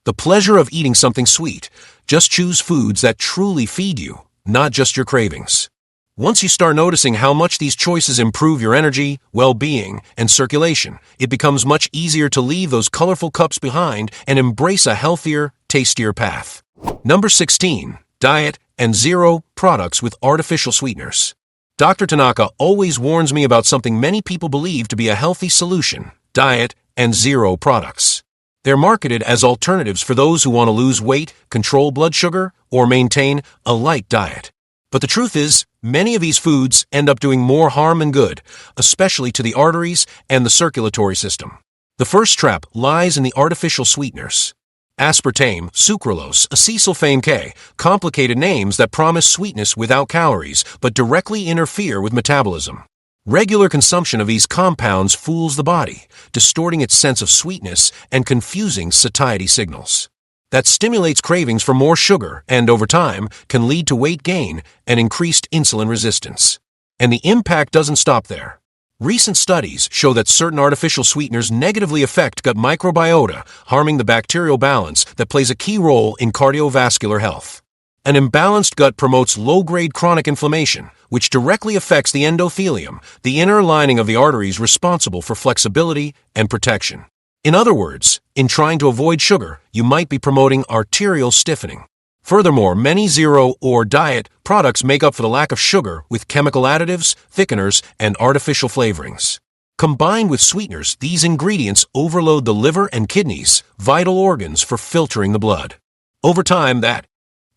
Speaker 1: the pleasure of eating something sweet. Just choose foods that truly feed you, not just your cravings. Once you start noticing how much these choices improve your energy, well-being, and circulation, it becomes much easier to leave those colorful cups behind and embrace a healthier, tastier path. Number 16. Diet and zero products with artificial sweeteners. Dr. Tanaka always warns me about something many people believe to be a healthy solution: diet and zero products. They're marketed as alternatives for those who want to lose weight, control blood sugar, or maintain a light diet. But the truth is, many of these foods end up doing more harm than good, especially to the arteries and the circulatory system. The first trap lies in the artificial sweeteners. Aspartame, sucralose, acesulfame K, complicated names that promise sweetness without calories but directly interfere with metabolism. Regular consumption of these compounds fools the body, distorting its sense of sweetness and confusing satiety signals. That stimulates cravings for more sugar and, over time, can lead to weight gain and increased insulin resistance. And the impact doesn't stop there. Recent studies show that certain artificial sweeteners negatively affect gut microbiota, harming the bacterial balance that plays a key role in cardiovascular health. An imbalanced gut promotes low-grade chronic inflammation, which directly affects the endothelium, the inner lining of the arteries responsible for flexibility and protection. In other words, in trying to avoid sugar, you might be promoting arterial stiffening. Furthermore, many zero or diet products make up for the lack of sugar with chemical additives, thickeners, and artificial flavorings. Combined with sweeteners, these ingredients overload the liver and kidneys, vital organs for filtering the blood. Over time, that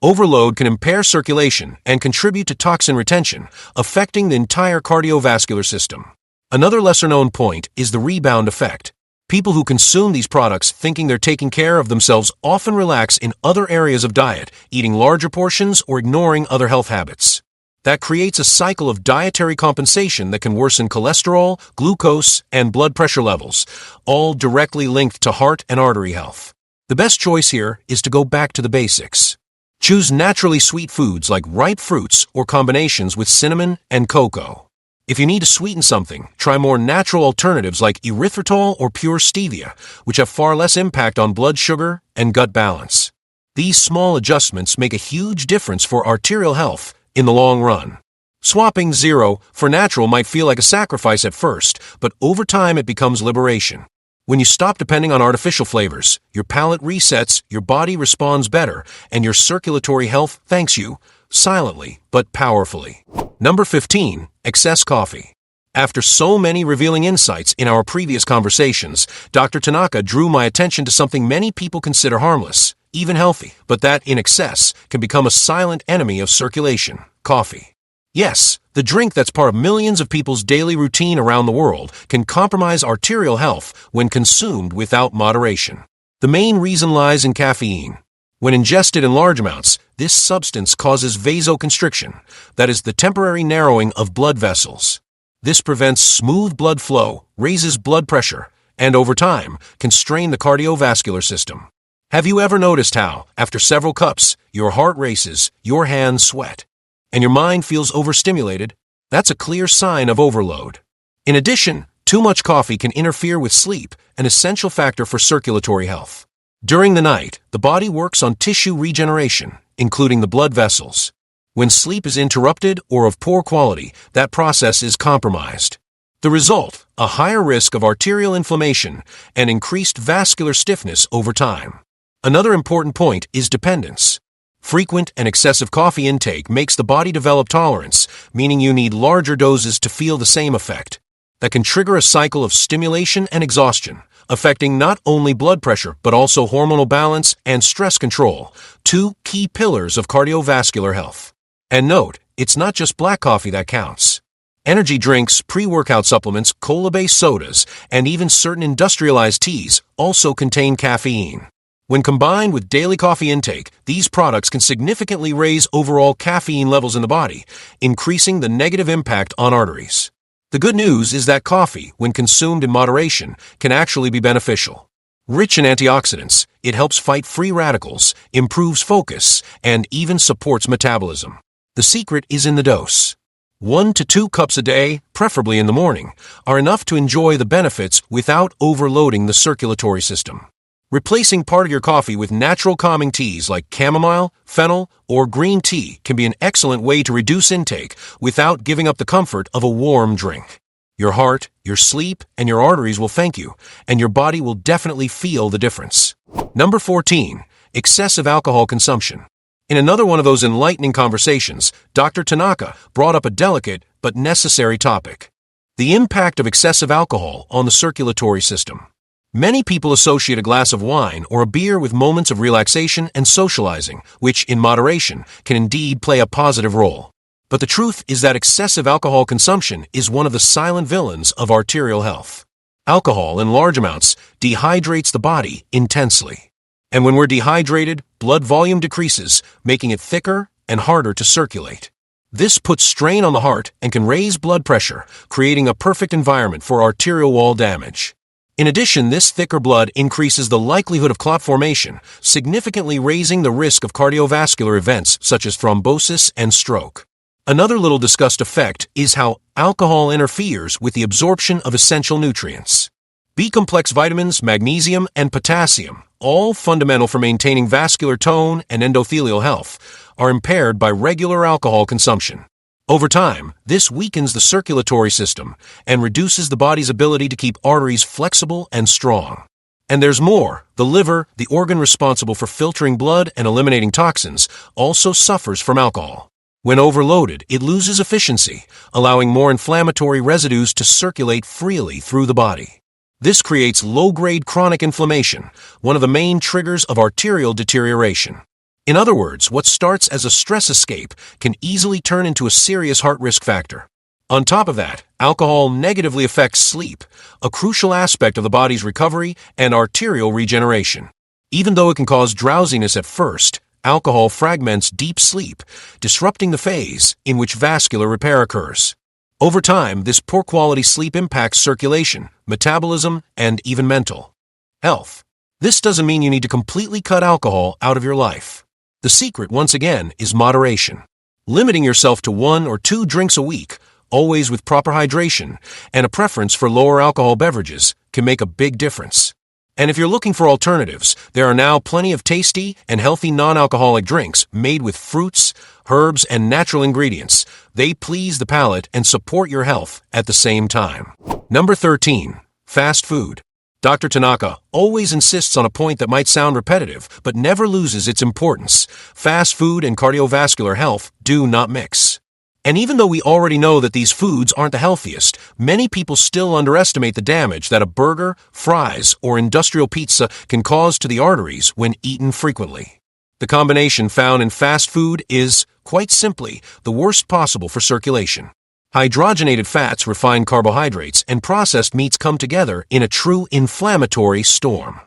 Speaker 1: overload can impair circulation and contribute to toxin retention, affecting the entire cardiovascular system. Another lesser-known point is the rebound effect. People who consume these products thinking they're taking care of themselves often relax in other areas of diet, eating larger portions or ignoring other health habits. That creates a cycle of dietary compensation that can worsen cholesterol, glucose, and blood pressure levels, all directly linked to heart and artery health. The best choice here is to go back to the basics. Choose naturally sweet foods like ripe fruits or combinations with cinnamon and cocoa. If you need to sweeten something, try more natural alternatives like erythritol or pure stevia, which have far less impact on blood sugar and gut balance. These small adjustments make a huge difference for arterial health in the long run. Swapping zero for natural might feel like a sacrifice at first, but over time it becomes liberation. When you stop depending on artificial flavors, your palate resets, your body responds better, and your circulatory health thanks you, silently but powerfully. Number 15. Excess coffee. After so many revealing insights in our previous conversations, Dr. Tanaka drew my attention to something many people consider harmless, even healthy, but that, in excess, can become a silent enemy of circulation: coffee. Yes, the drink that's part of millions of people's daily routine around the world can compromise arterial health when consumed without moderation. The main reason lies in caffeine. When ingested in large amounts, this substance causes vasoconstriction, that is, the temporary narrowing of blood vessels. This prevents smooth blood flow, raises blood pressure, and over time, can strain the cardiovascular system. Have you ever noticed how, after several cups, your heart races, your hands sweat, and your mind feels overstimulated? That's a clear sign of overload. In addition, too much coffee can interfere with sleep, an essential factor for circulatory health. During the night, the body works on tissue regeneration, including the blood vessels. When sleep is interrupted or of poor quality, that process is compromised. The result, a higher risk of arterial inflammation and increased vascular stiffness over time. Another important point is dependence. Frequent and excessive coffee intake makes the body develop tolerance, meaning you need larger doses to feel the same effect. That can trigger a cycle of stimulation and exhaustion, affecting not only blood pressure but also hormonal balance and stress control, two key pillars of cardiovascular health. And note, it's not just black coffee that counts. Energy drinks, pre-workout supplements, cola-based sodas, and even certain industrialized teas also contain caffeine. When combined with daily coffee intake, these products can significantly raise overall caffeine levels in the body, increasing the negative impact on arteries. The good news is that coffee, when consumed in moderation, can actually be beneficial. Rich in antioxidants, it helps fight free radicals, improves focus, and even supports metabolism. The secret is in the dose. 1 to 2 cups a day, preferably in the morning, are enough to enjoy the benefits without overloading the circulatory system. Replacing part of your coffee with natural calming teas like chamomile, fennel, or green tea can be an excellent way to reduce intake without giving up the comfort of a warm drink. Your heart, your sleep, and your arteries will thank you, and your body will definitely feel the difference. Number 14. Excessive alcohol consumption. In another one of those enlightening conversations, Dr. Tanaka brought up a delicate but necessary topic: the impact of excessive alcohol on the circulatory system. Many people associate a glass of wine or a beer with moments of relaxation and socializing, which, in moderation, can indeed play a positive role. But the truth is that excessive alcohol consumption is one of the silent villains of arterial health. Alcohol in large amounts dehydrates the body intensely. And when we're dehydrated, blood volume decreases, making it thicker and harder to circulate. This puts strain on the heart and can raise blood pressure, creating a perfect environment for arterial wall damage. In addition, this thicker blood increases the likelihood of clot formation, significantly raising the risk of cardiovascular events such as thrombosis and stroke. Another little discussed effect is how alcohol interferes with the absorption of essential nutrients. B-complex vitamins, magnesium, and potassium, all fundamental for maintaining vascular tone and endothelial health, are impaired by regular alcohol consumption. Over time, this weakens the circulatory system and reduces the body's ability to keep arteries flexible and strong. And there's more. The liver, the organ responsible for filtering blood and eliminating toxins, also suffers from alcohol. When overloaded, it loses efficiency, allowing more inflammatory residues to circulate freely through the body. This creates low-grade chronic inflammation, one of the main triggers of arterial deterioration. In other words, what starts as a stress escape can easily turn into a serious heart risk factor. On top of that, alcohol negatively affects sleep, a crucial aspect of the body's recovery and arterial regeneration. Even though it can cause drowsiness at first, alcohol fragments deep sleep, disrupting the phase in which vascular repair occurs. Over time, this poor quality sleep impacts circulation, metabolism, and even mental health. This doesn't mean you need to completely cut alcohol out of your life. The secret, once again, is moderation. Limiting yourself to 1 or 2 drinks a week, always with proper hydration, and a preference for lower alcohol beverages can make a big difference. And if you're looking for alternatives, there are now plenty of tasty and healthy non-alcoholic drinks made with fruits, herbs, and natural ingredients. They please the palate and support your health at the same time. Number 13. Fast food. Dr. Tanaka always insists on a point that might sound repetitive, but never loses its importance. Fast food and cardiovascular health do not mix. And even though we already know that these foods aren't the healthiest, many people still underestimate the damage that a burger, fries, or industrial pizza can cause to the arteries when eaten frequently. The combination found in fast food is, quite simply, the worst possible for circulation. Hydrogenated fats, refined carbohydrates, and processed meats come together in a true inflammatory storm.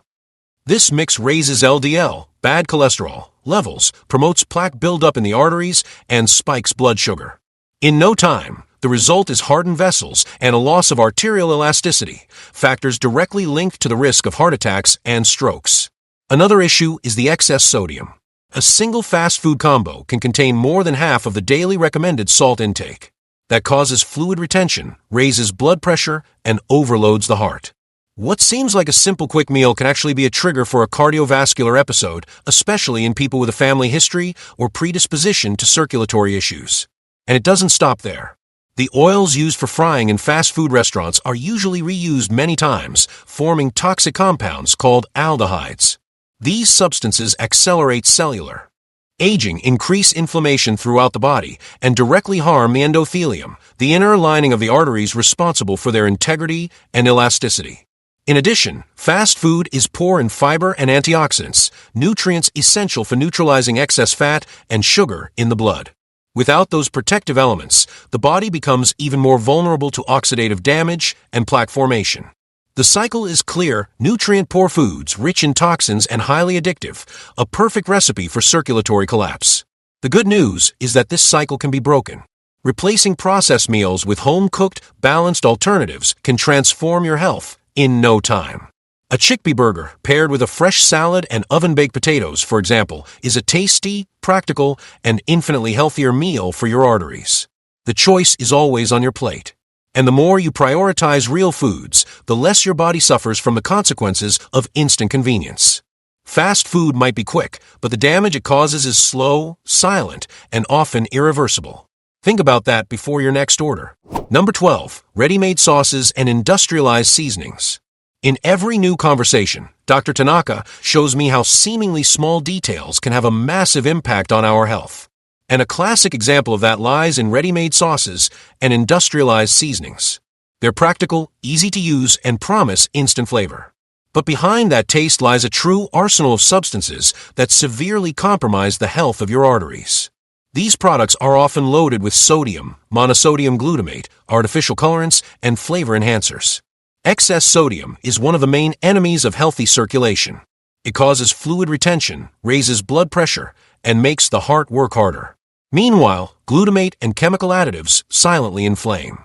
Speaker 1: This mix raises LDL, bad cholesterol, levels, promotes plaque buildup in the arteries, and spikes blood sugar. In no time, the result is hardened vessels and a loss of arterial elasticity, factors directly linked to the risk of heart attacks and strokes. Another issue is the excess sodium. A single fast food combo can contain more than half of the daily recommended salt intake. That causes fluid retention, raises blood pressure, and overloads the heart. What seems like a simple quick meal can actually be a trigger for a cardiovascular episode, especially in people with a family history or predisposition to circulatory issues. And it doesn't stop there. The oils used for frying in fast food restaurants are usually reused many times, forming toxic compounds called aldehydes. These substances accelerate cellular aging, increase inflammation throughout the body, and directly harm the endothelium, the inner lining of the arteries responsible for their integrity and elasticity. In addition, fast food is poor in fiber and antioxidants, nutrients essential for neutralizing excess fat and sugar in the blood. Without those protective elements, the body becomes even more vulnerable to oxidative damage and plaque formation. The cycle is clear: nutrient-poor foods, rich in toxins and highly addictive, a perfect recipe for circulatory collapse. The good news is that this cycle can be broken. Replacing processed meals with home-cooked, balanced alternatives can transform your health in no time. A chickpea burger paired with a fresh salad and oven-baked potatoes, for example, is a tasty, practical, and infinitely healthier meal for your arteries. The choice is always on your plate. And the more you prioritize real foods, the less your body suffers from the consequences of instant convenience. Fast food might be quick, but the damage it causes is slow, silent, and often irreversible. Think about that before your next order. Number 12. Ready-made sauces and industrialized seasonings. In every new conversation, Dr. Tanaka shows me how seemingly small details can have a massive impact on our health. And a classic example of that lies in ready-made sauces and industrialized seasonings. They're practical, easy to use, and promise instant flavor. But behind that taste lies a true arsenal of substances that severely compromise the health of your arteries. These products are often loaded with sodium, monosodium glutamate, artificial colorants, and flavor enhancers. Excess sodium is one of the main enemies of healthy circulation. It causes fluid retention, raises blood pressure, and makes the heart work harder. Meanwhile, glutamate and chemical additives silently inflame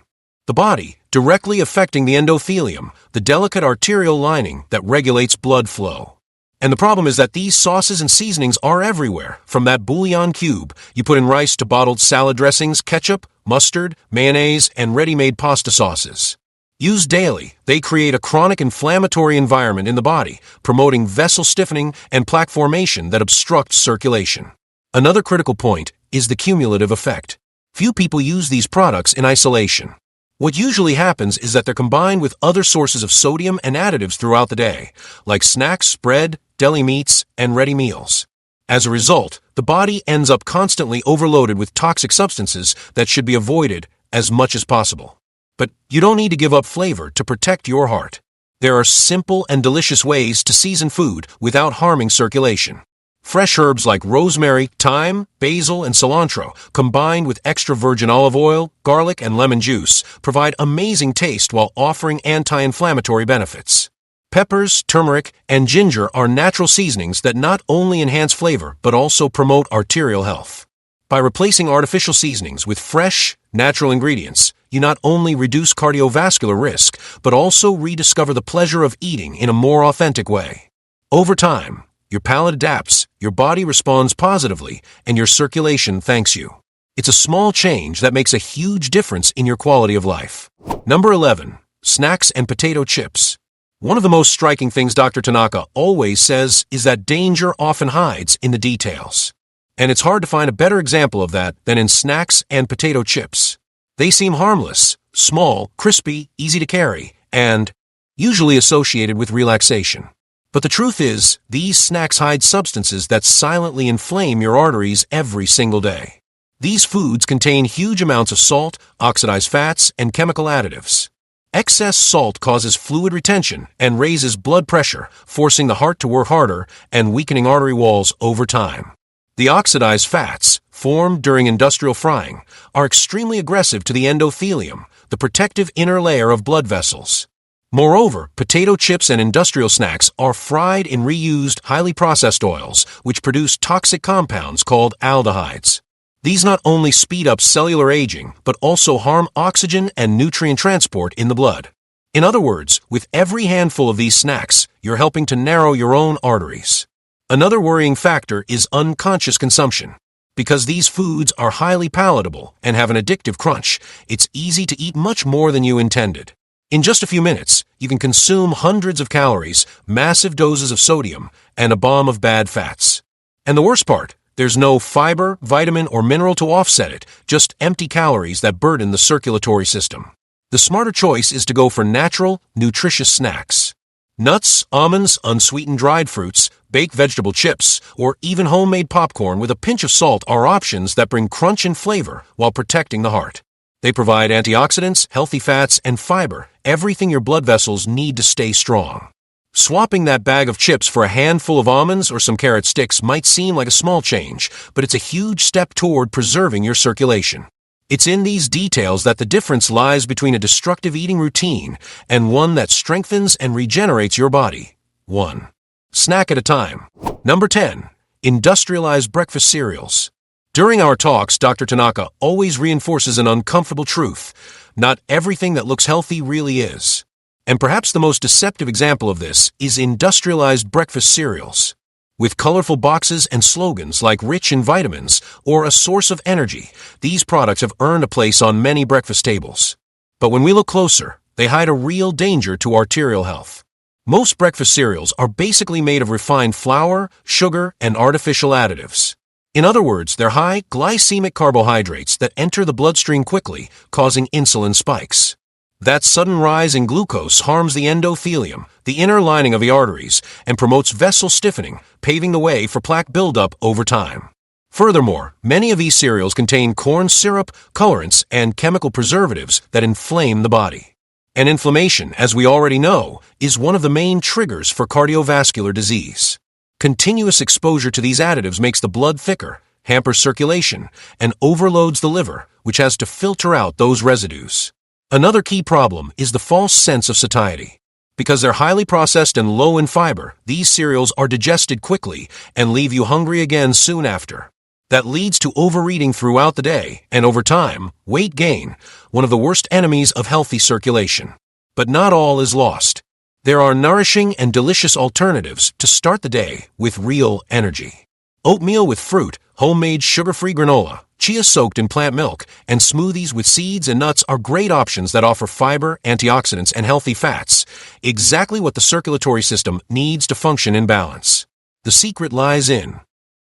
Speaker 1: the body, directly affecting the endothelium, the delicate arterial lining that regulates blood flow. And the problem is that these sauces and seasonings are everywhere, from that bouillon cube you put in rice to bottled salad dressings, ketchup, mustard, mayonnaise, and ready-made pasta sauces. Used daily, they create a chronic inflammatory environment in the body, promoting vessel stiffening and plaque formation that obstructs circulation. Another critical point is the cumulative effect. Few people use these products in isolation. What usually happens is that they're combined with other sources of sodium and additives throughout the day, like snacks, bread, deli meats, and ready meals. As a result, the body ends up constantly overloaded with toxic substances that should be avoided as much as possible. But you don't need to give up flavor to protect your heart. There are simple and delicious ways to season food without harming circulation. Fresh herbs like rosemary, thyme, basil, and cilantro, combined with extra virgin olive oil, garlic, and lemon juice, provide amazing taste while offering anti-inflammatory benefits. Peppers, turmeric, and ginger are natural seasonings that not only enhance flavor but also promote arterial health. By replacing artificial seasonings with fresh, natural ingredients, you not only reduce cardiovascular risk but also rediscover the pleasure of eating in a more authentic way. Over time, your palate adapts, your body responds positively, and your circulation thanks you. It's a small change that makes a huge difference in your quality of life. Number 11. Snacks and potato chips. One of the most striking things Dr. Tanaka always says is that danger often hides in the details. And it's hard to find a better example of that than in snacks and potato chips. They seem harmless, small, crispy, easy to carry, and usually associated with relaxation. But the truth is, these snacks hide substances that silently inflame your arteries every single day. These foods contain huge amounts of salt, oxidized fats, and chemical additives. Excess salt causes fluid retention and raises blood pressure, forcing the heart to work harder and weakening artery walls over time. The oxidized fats, formed during industrial frying, are extremely aggressive to the endothelium, the protective inner layer of blood vessels. Moreover, potato chips and industrial snacks are fried in reused, highly processed oils, which produce toxic compounds called aldehydes. These not only speed up cellular aging, but also harm oxygen and nutrient transport in the blood. In other words, with every handful of these snacks, you're helping to narrow your own arteries. Another worrying factor is unconscious consumption. Because these foods are highly palatable and have an addictive crunch, it's easy to eat much more than you intended. In just a few minutes, you can consume hundreds of calories, massive doses of sodium, and a bomb of bad fats. And the worst part, there's no fiber, vitamin, or mineral to offset it, just empty calories that burden the circulatory system. The smarter choice is to go for natural, nutritious snacks. Nuts, almonds, unsweetened dried fruits, baked vegetable chips, or even homemade popcorn with a pinch of salt are options that bring crunch and flavor while protecting the heart. They provide antioxidants, healthy fats, and fiber, everything your blood vessels need to stay strong. Swapping that bag of chips for a handful of almonds or some carrot sticks might seem like a small change, but it's a huge step toward preserving your circulation. It's in these details that the difference lies between a destructive eating routine and one that strengthens and regenerates your body. 1. Snack at a time. Number 10. Industrialized breakfast cereals. During our talks, Dr. Tanaka always reinforces an uncomfortable truth. Not everything that looks healthy really is. And perhaps the most deceptive example of this is industrialized breakfast cereals. With colorful boxes and slogans like rich in vitamins or a source of energy, these products have earned a place on many breakfast tables. But when we look closer, they hide a real danger to arterial health. Most breakfast cereals are basically made of refined flour, sugar, and artificial additives. In other words, they're high glycemic carbohydrates that enter the bloodstream quickly, causing insulin spikes. That sudden rise in glucose harms the endothelium, the inner lining of the arteries, and promotes vessel stiffening, paving the way for plaque buildup over time. Furthermore, many of these cereals contain corn syrup, colorants, and chemical preservatives that inflame the body. And inflammation, as we already know, is one of the main triggers for cardiovascular disease. Continuous exposure to these additives makes the blood thicker, hampers circulation, and overloads the liver, which has to filter out those residues. Another key problem is the false sense of satiety. Because they're highly processed and low in fiber, these cereals are digested quickly and leave you hungry again soon after. That leads to overeating throughout the day, and over time, weight gain, one of the worst enemies of healthy circulation. But not all is lost. There are nourishing and delicious alternatives to start the day with real energy. Oatmeal with fruit, homemade sugar-free granola, chia soaked in plant milk, and smoothies with seeds and nuts are great options that offer fiber, antioxidants, and healthy fats, exactly what the circulatory system needs to function in balance. The secret lies in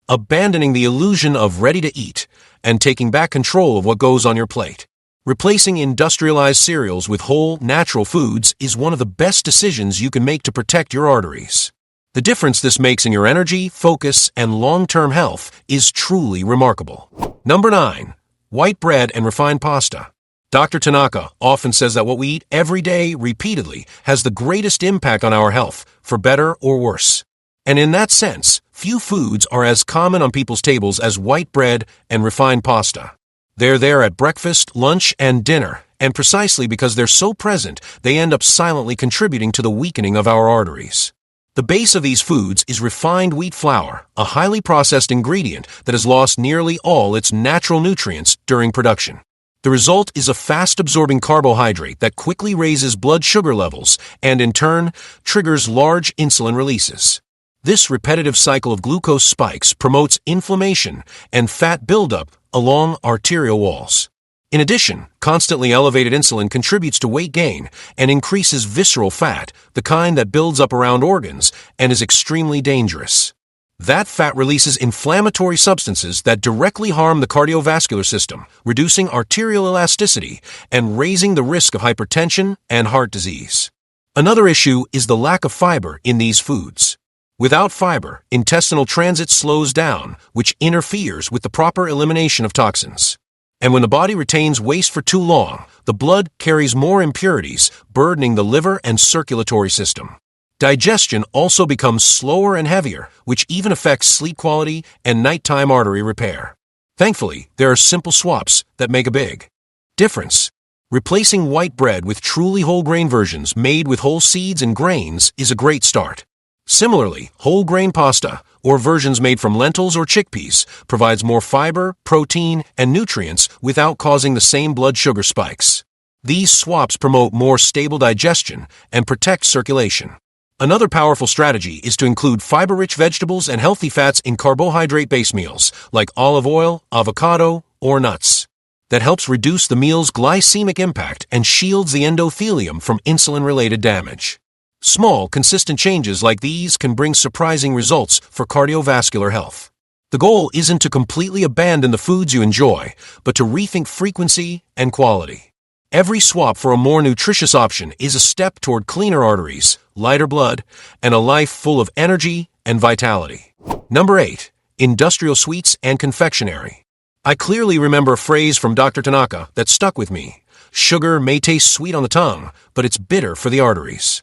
Speaker 1: abandoning the illusion of ready to eat and taking back control of what goes on your plate. Replacing industrialized cereals with whole, natural foods is one of the best decisions you can make to protect your arteries. The difference this makes in your energy, focus, and long-term health is truly remarkable. Number 9. White bread and refined pasta. Dr. Tanaka often says that what we eat every day, repeatedly, has the greatest impact on our health, for better or worse. And in that sense, few foods are as common on people's tables as white bread and refined pasta. They're there at breakfast, lunch, and dinner, and precisely because they're so present, they end up silently contributing to the weakening of our arteries. The base of these foods is refined wheat flour, a highly processed ingredient that has lost nearly all its natural nutrients during production. The result is a fast-absorbing carbohydrate that quickly raises blood sugar levels and, in turn, triggers large insulin releases. This repetitive cycle of glucose spikes promotes inflammation and fat buildup along arterial walls. In addition, constantly elevated insulin contributes to weight gain and increases visceral fat, the kind that builds up around organs and is extremely dangerous. That fat releases inflammatory substances that directly harm the cardiovascular system, reducing arterial elasticity and raising the risk of hypertension and heart disease. Another issue is the lack of fiber in these foods. Without fiber, intestinal transit slows down, which interferes with the proper elimination of toxins. And when the body retains waste for too long, the blood carries more impurities, burdening the liver and circulatory system. Digestion also becomes slower and heavier, which even affects sleep quality and nighttime artery repair. Thankfully, there are simple swaps that make a big difference. Replacing white bread with truly whole grain versions made with whole seeds and grains is a great start. Similarly, whole grain pasta, or versions made from lentils or chickpeas, provides more fiber, protein, and nutrients without causing the same blood sugar spikes. These swaps promote more stable digestion and protect circulation. Another powerful strategy is to include fiber-rich vegetables and healthy fats in carbohydrate-based meals, like olive oil, avocado, or nuts. That helps reduce the meal's glycemic impact and shields the endothelium from insulin-related damage. Small, consistent changes like these can bring surprising results for cardiovascular health. The goal isn't to completely abandon the foods you enjoy, but to rethink frequency and quality. Every swap for a more nutritious option is a step toward cleaner arteries, lighter blood, and a life full of energy and vitality. Number 8. Industrial sweets and confectionery. I clearly remember a phrase from Dr. Tanaka that stuck with me. Sugar may taste sweet on the tongue, but it's bitter for the arteries.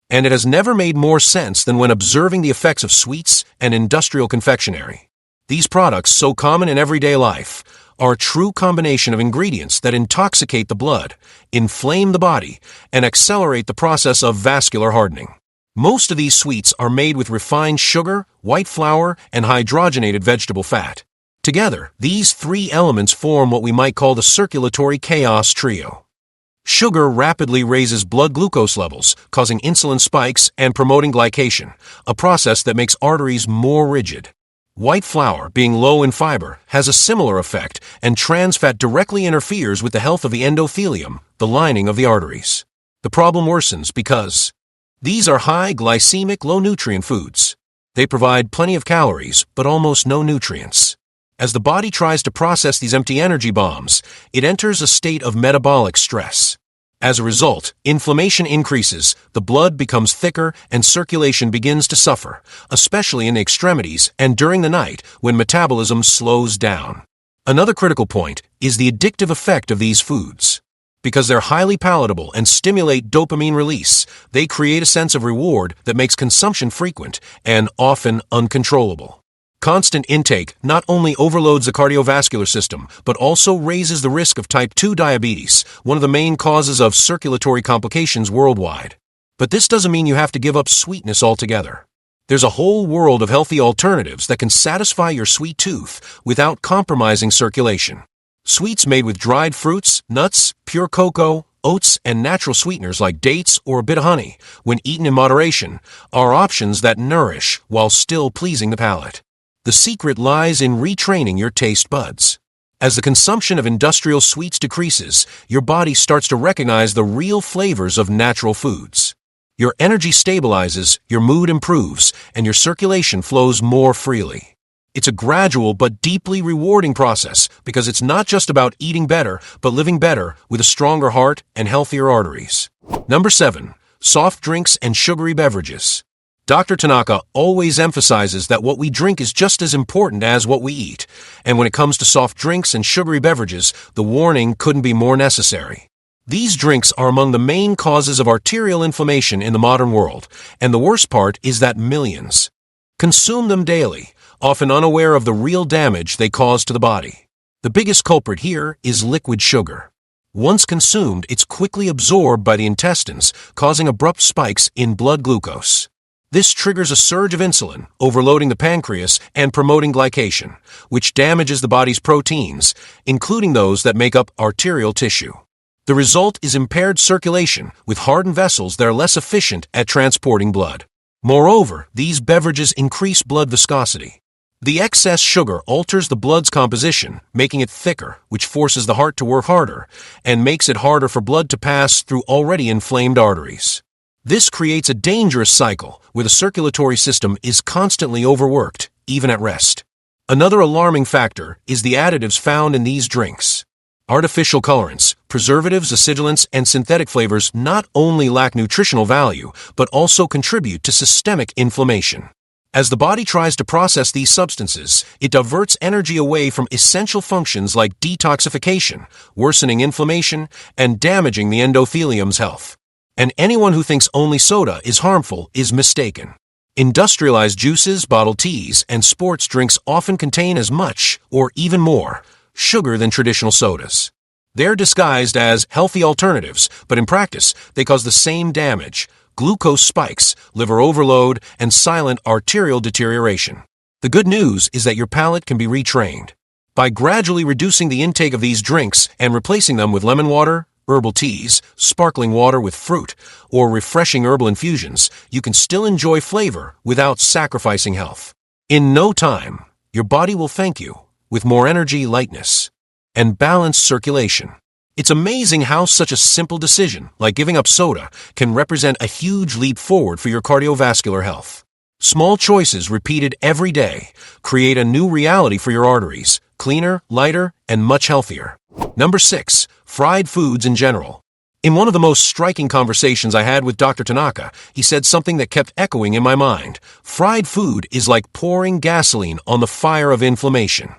Speaker 1: And it has never made more sense than when observing the effects of sweets and industrial confectionery. These products, so common in everyday life, are a true combination of ingredients that intoxicate the blood, inflame the body, and accelerate the process of vascular hardening. Most of these sweets are made with refined sugar, white flour, and hydrogenated vegetable fat. Together, these three elements form what we might call the circulatory chaos trio. Sugar rapidly raises blood glucose levels, causing insulin spikes and promoting glycation, a process that makes arteries more rigid. White flour, being low in fiber, has a similar effect, and trans fat directly interferes with the health of the endothelium, the lining of the arteries. The problem worsens because these are high glycemic, low-nutrient foods. They provide plenty of calories, but almost no nutrients. As the body tries to process these empty energy bombs, it enters a state of metabolic stress. As a result, inflammation increases, the blood becomes thicker, and circulation begins to suffer, especially in the extremities and during the night when metabolism slows down. Another critical point is the addictive effect of these foods. Because they're highly palatable and stimulate dopamine release, they create a sense of reward that makes consumption frequent and often uncontrollable. Constant intake not only overloads the cardiovascular system, but also raises the risk of type 2 diabetes, one of the main causes of circulatory complications worldwide. But this doesn't mean you have to give up sweetness altogether. There's a whole world of healthy alternatives that can satisfy your sweet tooth without compromising circulation. Sweets made with dried fruits, nuts, pure cocoa, oats, and natural sweeteners like dates or a bit of honey, when eaten in moderation, are options that nourish while still pleasing the palate. The secret lies in retraining your taste buds. As the consumption of industrial sweets decreases, your body starts to recognize the real flavors of natural foods. Your energy stabilizes, your mood improves, and your circulation flows more freely. It's a gradual but deeply rewarding process because it's not just about eating better, but living better with a stronger heart and healthier arteries. Number 7. Soft drinks and sugary beverages. Dr. Tanaka always emphasizes that what we drink is just as important as what we eat, and when it comes to soft drinks and sugary beverages, the warning couldn't be more necessary. These drinks are among the main causes of arterial inflammation in the modern world, and the worst part is that millions consume them daily, often unaware of the real damage they cause to the body. The biggest culprit here is liquid sugar. Once consumed, it's quickly absorbed by the intestines, causing abrupt spikes in blood glucose. This triggers a surge of insulin, overloading the pancreas and promoting glycation, which damages the body's proteins, including those that make up arterial tissue. The result is impaired circulation, with hardened vessels that are less efficient at transporting blood. Moreover, these beverages increase blood viscosity. The excess sugar alters the blood's composition, making it thicker, which forces the heart to work harder, and makes it harder for blood to pass through already inflamed arteries. This creates a dangerous cycle where the circulatory system is constantly overworked, even at rest. Another alarming factor is the additives found in these drinks. Artificial colorants, preservatives, acidulants, and synthetic flavors not only lack nutritional value, but also contribute to systemic inflammation. As the body tries to process these substances, it diverts energy away from essential functions like detoxification, worsening inflammation, and damaging the endothelium's health. And anyone who thinks only soda is harmful is mistaken. Industrialized juices, bottled teas, and sports drinks often contain as much, or even more, sugar than traditional sodas. They're disguised as healthy alternatives, but in practice, they cause the same damage: glucose spikes, liver overload, and silent arterial deterioration. The good news is that your palate can be retrained. By gradually reducing the intake of these drinks and replacing them with lemon water, herbal teas, sparkling water with fruit, or refreshing herbal infusions, you can still enjoy flavor without sacrificing health. In no time, your body will thank you with more energy, lightness, and balanced circulation. It's amazing how such a simple decision, like giving up soda, can represent a huge leap forward for your cardiovascular health. Small choices repeated every day create a new reality for your arteries, cleaner, lighter, and much healthier. Number 6. Fried foods in general. In one of the most striking conversations I had with Dr. Tanaka, he said something that kept echoing in my mind. Fried food is like pouring gasoline on the fire of inflammation.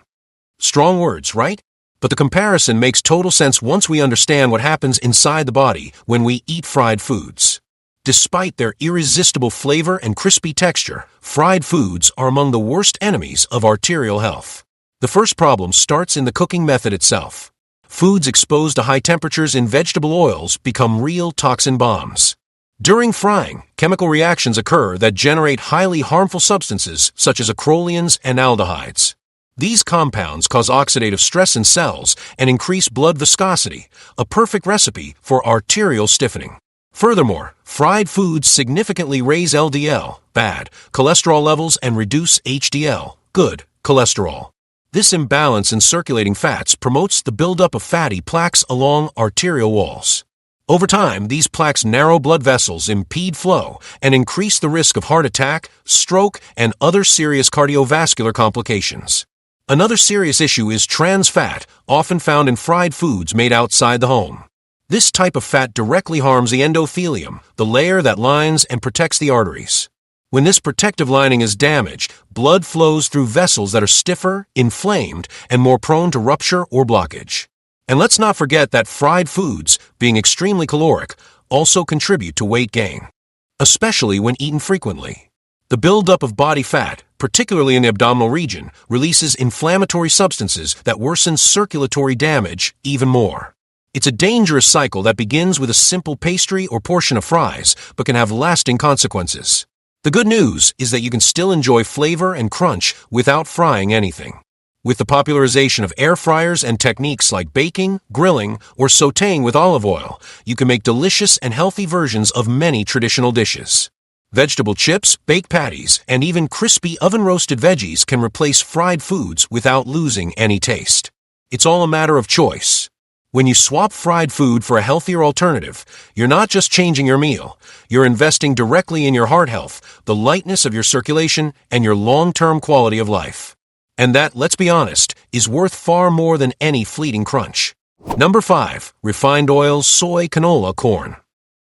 Speaker 1: Strong words, right? But the comparison makes total sense once we understand what happens inside the body when we eat fried foods. Despite their irresistible flavor and crispy texture, fried foods are among the worst enemies of arterial health. The first problem starts in the cooking method itself. Foods exposed to high temperatures in vegetable oils become real toxin bombs. During frying, chemical reactions occur that generate highly harmful substances such as acroleins and aldehydes. These compounds cause oxidative stress in cells and increase blood viscosity, a perfect recipe for arterial stiffening. Furthermore, fried foods significantly raise LDL, bad, cholesterol levels and reduce HDL, good, cholesterol. This imbalance in circulating fats promotes the buildup of fatty plaques along arterial walls. Over time, these plaques narrow blood vessels, impede flow, and increase the risk of heart attack, stroke, and other serious cardiovascular complications. Another serious issue is trans fat, often found in fried foods made outside the home. This type of fat directly harms the endothelium, the layer that lines and protects the arteries. When this protective lining is damaged, blood flows through vessels that are stiffer, inflamed, and more prone to rupture or blockage. And let's not forget that fried foods, being extremely caloric, also contribute to weight gain, especially when eaten frequently. The buildup of body fat, particularly in the abdominal region, releases inflammatory substances that worsen circulatory damage even more. It's a dangerous cycle that begins with a simple pastry or portion of fries, but can have lasting consequences. The good news is that you can still enjoy flavor and crunch without frying anything. With the popularization of air fryers and techniques like baking, grilling, or sautéing with olive oil, you can make delicious and healthy versions of many traditional dishes. Vegetable chips, baked patties, and even crispy oven-roasted veggies can replace fried foods without losing any taste. It's all a matter of choice. When you swap fried food for a healthier alternative, you're not just changing your meal, you're investing directly in your heart health, the lightness of your circulation, and your long-term quality of life. And that, let's be honest, is worth far more than any fleeting crunch. Number 5. Refined oils, soy, canola, corn.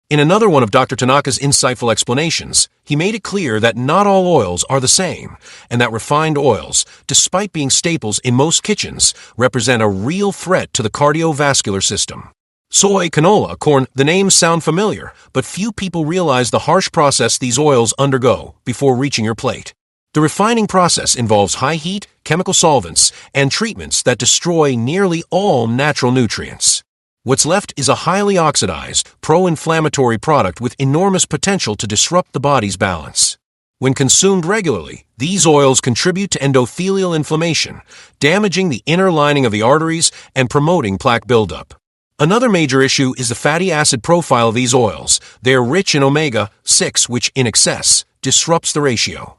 Speaker 1: In another one of Dr. Tanaka's insightful explanations, he made it clear that not all oils are the same, and that refined oils, despite being staples in most kitchens, represent a real threat to the cardiovascular system. Soy, canola, corn, the names sound familiar, but few people realize the harsh process these oils undergo before reaching your plate. The refining process involves high heat, chemical solvents, and treatments that destroy nearly all natural nutrients. What's left is a highly oxidized, pro-inflammatory product with enormous potential to disrupt the body's balance. When consumed regularly, these oils contribute to endothelial inflammation, damaging the inner lining of the arteries and promoting plaque buildup. Another major issue is the fatty acid profile of these oils. They are rich in omega-6, which, in excess, disrupts the ratio.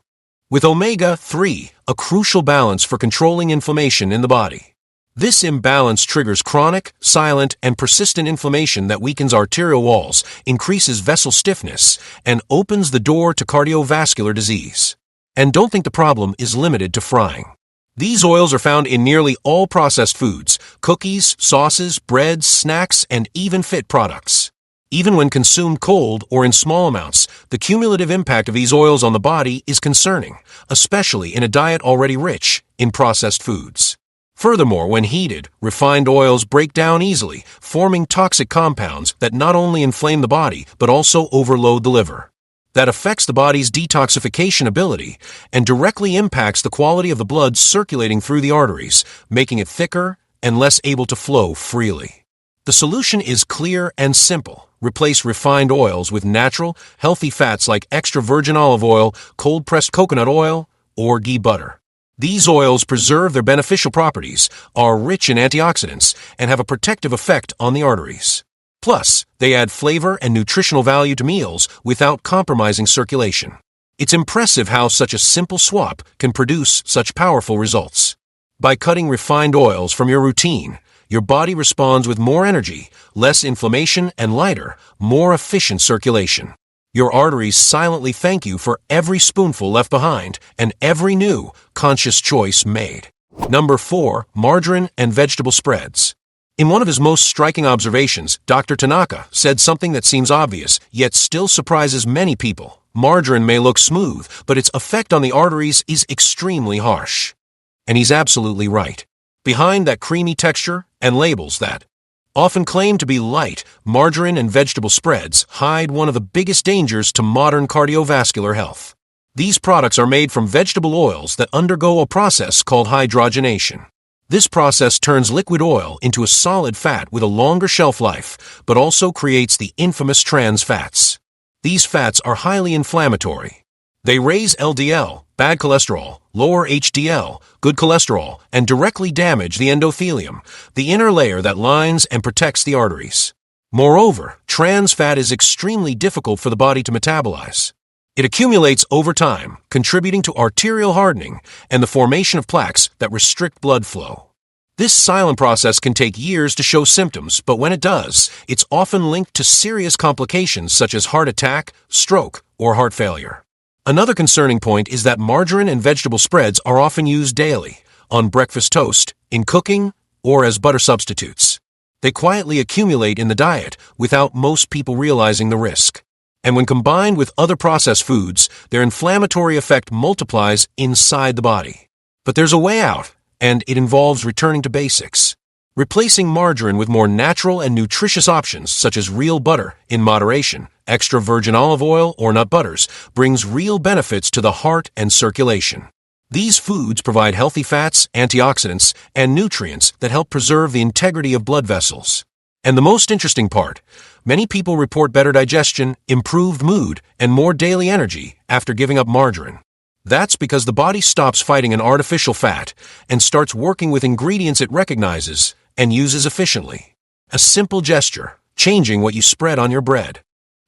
Speaker 1: With omega-3, a crucial balance for controlling inflammation in the body. This imbalance triggers chronic, silent, and persistent inflammation that weakens arterial walls, increases vessel stiffness, and opens the door to cardiovascular disease. And don't think the problem is limited to frying. These oils are found in nearly all processed foods, cookies, sauces, breads, snacks, and even fit products. Even when consumed cold or in small amounts, the cumulative impact of these oils on the body is concerning, especially in a diet already rich in processed foods. Furthermore, when heated, refined oils break down easily, forming toxic compounds that not only inflame the body but also overload the liver. That affects the body's detoxification ability and directly impacts the quality of the blood circulating through the arteries, making it thicker and less able to flow freely. The solution is clear and simple. Replace refined oils with natural, healthy fats like extra virgin olive oil, cold-pressed coconut oil, or ghee butter. These oils preserve their beneficial properties, are rich in antioxidants, and have a protective effect on the arteries. Plus, they add flavor and nutritional value to meals without compromising circulation. It's impressive how such a simple swap can produce such powerful results. By cutting refined oils from your routine, your body responds with more energy, less inflammation, and lighter, more efficient circulation. Your arteries silently thank you for every spoonful left behind and every new, conscious choice made. Number 4. Margarine and vegetable spreads. In one of his most striking observations, Dr. Tanaka said something that seems obvious, yet still surprises many people. Margarine may look smooth, but its effect on the arteries is extremely harsh. And he's absolutely right. Behind that creamy texture and labels that often claim to be light, margarine and vegetable spreads hide one of the biggest dangers to modern cardiovascular health. These products are made from vegetable oils that undergo a process called hydrogenation. This process turns liquid oil into a solid fat with a longer shelf life, but also creates the infamous trans fats. These fats are highly inflammatory. They raise LDL, bad cholesterol, lower HDL, good cholesterol, and directly damage the endothelium, the inner layer that lines and protects the arteries. Moreover, trans fat is extremely difficult for the body to metabolize. It accumulates over time, contributing to arterial hardening and the formation of plaques that restrict blood flow. This silent process can take years to show symptoms, but when it does, it's often linked to serious complications such as heart attack, stroke, or heart failure. Another concerning point is that margarine and vegetable spreads are often used daily, on breakfast toast, in cooking, or as butter substitutes. They quietly accumulate in the diet without most people realizing the risk. And when combined with other processed foods, their inflammatory effect multiplies inside the body. But there's a way out, and it involves returning to basics. Replacing margarine with more natural and nutritious options such as real butter in moderation, extra virgin olive oil, or nut butters brings real benefits to the heart and circulation. These foods provide healthy fats, antioxidants, and nutrients that help preserve the integrity of blood vessels. And the most interesting part, many people report better digestion, improved mood, and more daily energy after giving up margarine. That's because the body stops fighting an artificial fat and starts working with ingredients it recognizes and uses efficiently. A simple gesture, changing what you spread on your bread,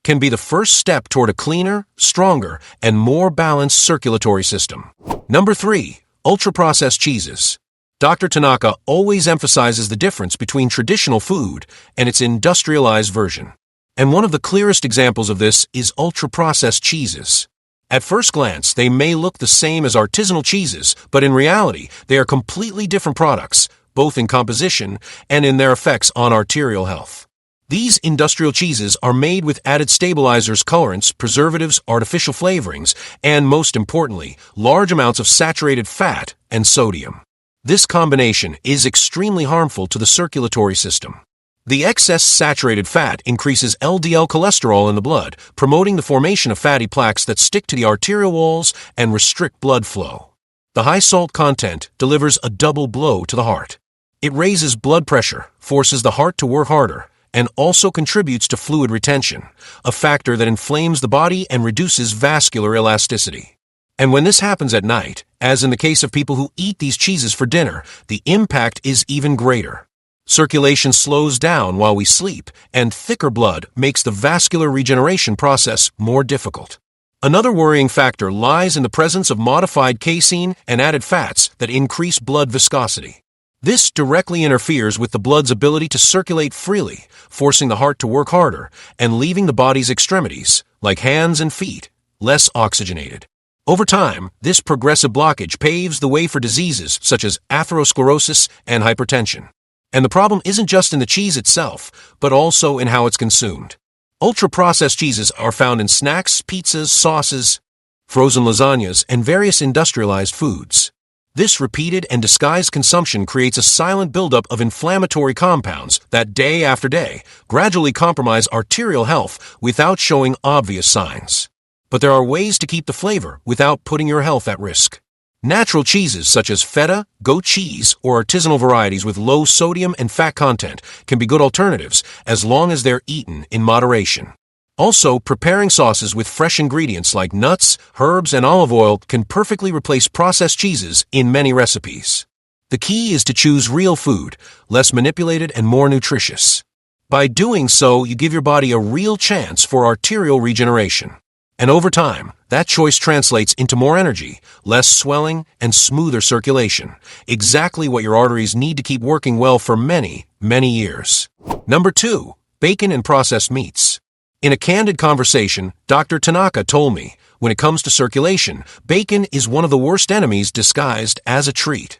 Speaker 1: can be the first step toward a cleaner, stronger, and more balanced circulatory system. Number 3. Ultra-processed cheeses. Dr. Tanaka always emphasizes the difference between traditional food and its industrialized version. And one of the clearest examples of this is ultra-processed cheeses. At first glance, they may look the same as artisanal cheeses, but in reality, they are completely different products, both in composition and in their effects on arterial health. These industrial cheeses are made with added stabilizers, colorants, preservatives, artificial flavorings, and most importantly, large amounts of saturated fat and sodium. This combination is extremely harmful to the circulatory system. The excess saturated fat increases LDL cholesterol in the blood, promoting the formation of fatty plaques that stick to the arterial walls and restrict blood flow. The high salt content delivers a double blow to the heart. It raises blood pressure, forces the heart to work harder, and also contributes to fluid retention, a factor that inflames the body and reduces vascular elasticity. And when this happens at night, as in the case of people who eat these cheeses for dinner, the impact is even greater. Circulation slows down while we sleep, and thicker blood makes the vascular regeneration process more difficult. Another worrying factor lies in the presence of modified casein and added fats that increase blood viscosity. This directly interferes with the blood's ability to circulate freely, forcing the heart to work harder and leaving the body's extremities, like hands and feet, less oxygenated. Over time, this progressive blockage paves the way for diseases such as atherosclerosis and hypertension. And the problem isn't just in the cheese itself, but also in how it's consumed. Ultra-processed cheeses are found in snacks, pizzas, sauces, frozen lasagnas, and various industrialized foods. This repeated and disguised consumption creates a silent buildup of inflammatory compounds that, day after day, gradually compromise arterial health without showing obvious signs. But there are ways to keep the flavor without putting your health at risk. Natural cheeses such as feta, goat cheese, or artisanal varieties with low sodium and fat content can be good alternatives as long as they're eaten in moderation. Also, preparing sauces with fresh ingredients like nuts, herbs, and olive oil can perfectly replace processed cheeses in many recipes. The key is to choose real food, less manipulated and more nutritious. By doing so, you give your body a real chance for arterial regeneration. And over time, that choice translates into more energy, less swelling, and smoother circulation, exactly what your arteries need to keep working well for many, many years. Number 2. Bacon and processed meats. In a candid conversation, Dr. Tanaka told me, when it comes to circulation, bacon is one of the worst enemies disguised as a treat.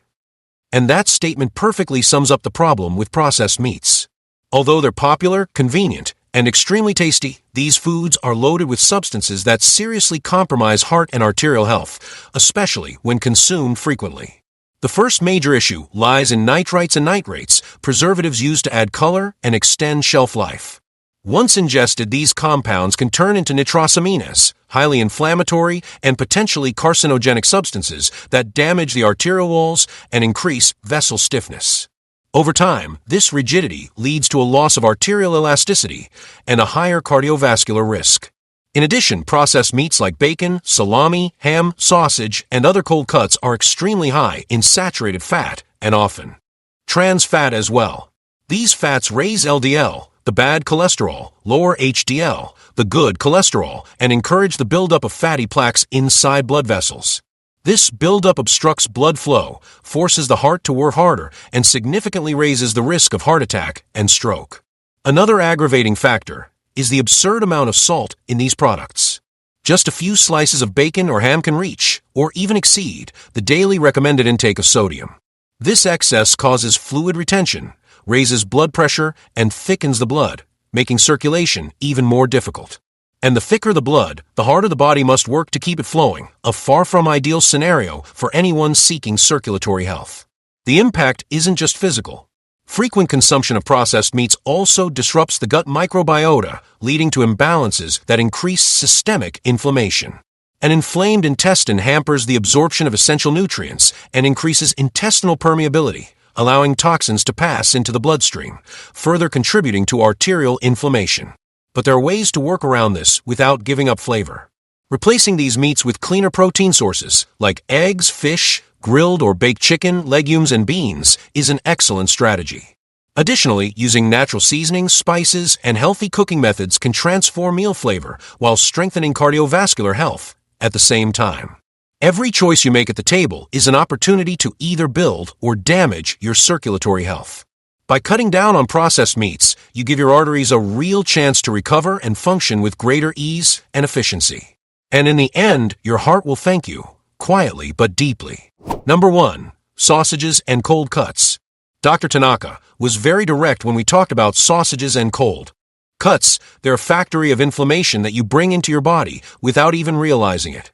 Speaker 1: And that statement perfectly sums up the problem with processed meats. Although they're popular, convenient, and extremely tasty, these foods are loaded with substances that seriously compromise heart and arterial health, especially when consumed frequently. The first major issue lies in nitrites and nitrates, preservatives used to add color and extend shelf life. Once ingested, these compounds can turn into nitrosamines, highly inflammatory and potentially carcinogenic substances that damage the arterial walls and increase vessel stiffness. Over time, this rigidity leads to a loss of arterial elasticity and a higher cardiovascular risk. In addition, processed meats like bacon, salami, ham, sausage, and other cold cuts are extremely high in saturated fat and often trans fat as well. These fats raise LDL, the bad cholesterol, lower HDL, the good cholesterol, and encourage the buildup of fatty plaques inside blood vessels. This buildup obstructs blood flow, forces the heart to work harder, and significantly raises the risk of heart attack and stroke. Another aggravating factor is the absurd amount of salt in these products. Just a few slices of bacon or ham can reach, or even exceed, the daily recommended intake of sodium. This excess causes fluid retention, raises blood pressure, and thickens the blood, making circulation even more difficult. And the thicker the blood, the harder the body must work to keep it flowing, a far from ideal scenario for anyone seeking circulatory health. The impact isn't just physical. Frequent consumption of processed meats also disrupts the gut microbiota, leading to imbalances that increase systemic inflammation. An inflamed intestine hampers the absorption of essential nutrients and increases intestinal permeability, allowing toxins to pass into the bloodstream, further contributing to arterial inflammation. But there are ways to work around this without giving up flavor. Replacing these meats with cleaner protein sources, like eggs, fish, grilled or baked chicken, legumes, and beans, is an excellent strategy. Additionally, using natural seasonings, spices, and healthy cooking methods can transform meal flavor while strengthening cardiovascular health at the same time. Every choice you make at the table is an opportunity to either build or damage your circulatory health. By cutting down on processed meats, you give your arteries a real chance to recover and function with greater ease and efficiency. And in the end, your heart will thank you, quietly but deeply. Number 1. Sausages and cold cuts. Dr. Tanaka was very direct when we talked about sausages and cold cuts. They're a factory of inflammation that you bring into your body without even realizing it.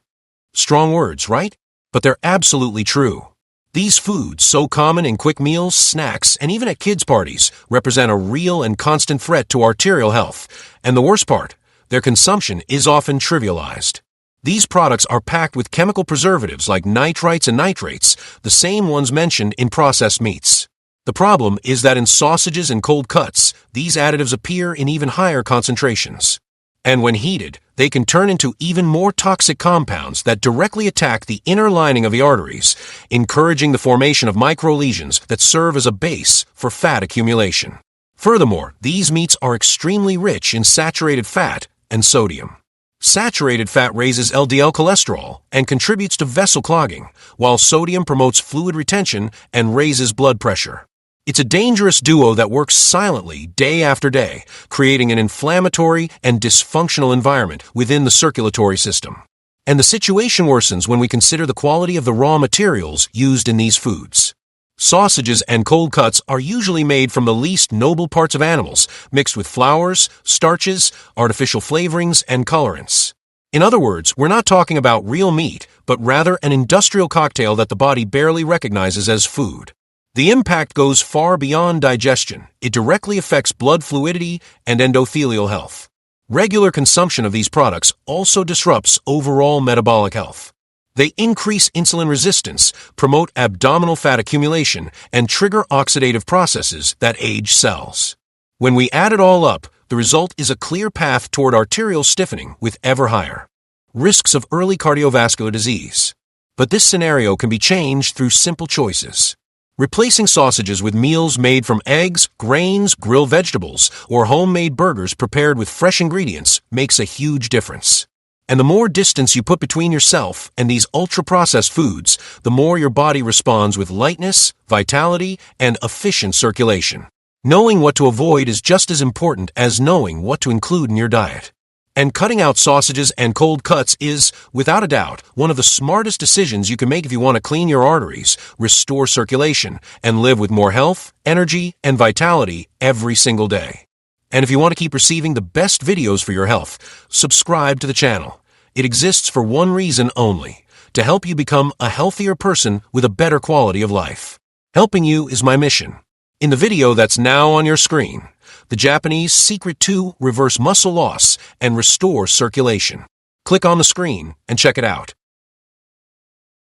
Speaker 1: Strong words, right? But they're absolutely true. These foods, so common in quick meals, snacks, and even at kids' parties, represent a real and constant threat to arterial health. And the worst part, their consumption is often trivialized. These products are packed with chemical preservatives like nitrites and nitrates, the same ones mentioned in processed meats. The problem is that in sausages and cold cuts, these additives appear in even higher concentrations. And when heated, they can turn into even more toxic compounds that directly attack the inner lining of the arteries, encouraging the formation of microlesions that serve as a base for fat accumulation. Furthermore, these meats are extremely rich in saturated fat and sodium. Saturated fat raises LDL cholesterol and contributes to vessel clogging, while sodium promotes fluid retention and raises blood pressure. It's a dangerous duo that works silently day after day, creating an inflammatory and dysfunctional environment within the circulatory system. And the situation worsens when we consider the quality of the raw materials used in these foods. Sausages and cold cuts are usually made from the least noble parts of animals, mixed with flours, starches, artificial flavorings, and colorants. In other words, we're not talking about real meat, but rather an industrial cocktail that the body barely recognizes as food. The impact goes far beyond digestion. It directly affects blood fluidity and endothelial health. Regular consumption of these products also disrupts overall metabolic health. They increase insulin resistance, promote abdominal fat accumulation, and trigger oxidative processes that age cells. When we add it all up, the result is a clear path toward arterial stiffening with ever higher risks of early cardiovascular disease. But this scenario can be changed through simple choices. Replacing sausages with meals made from eggs, grains, grilled vegetables, or homemade burgers prepared with fresh ingredients makes a huge difference. And the more distance you put between yourself and these ultra-processed foods, the more your body responds with lightness, vitality, and efficient circulation. Knowing what to avoid is just as important as knowing what to include in your diet. And cutting out sausages and cold cuts is, without a doubt, one of the smartest decisions you can make if you want to clean your arteries, restore circulation, and live with more health, energy, and vitality every single day. And if you want to keep receiving the best videos for your health, subscribe to the channel. It exists for one reason only, to help you become a healthier person with a better quality of life. Helping you is my mission. In the video that's now on your screen, the Japanese secret to reverse muscle loss and restore circulation. Click on the screen and check it out.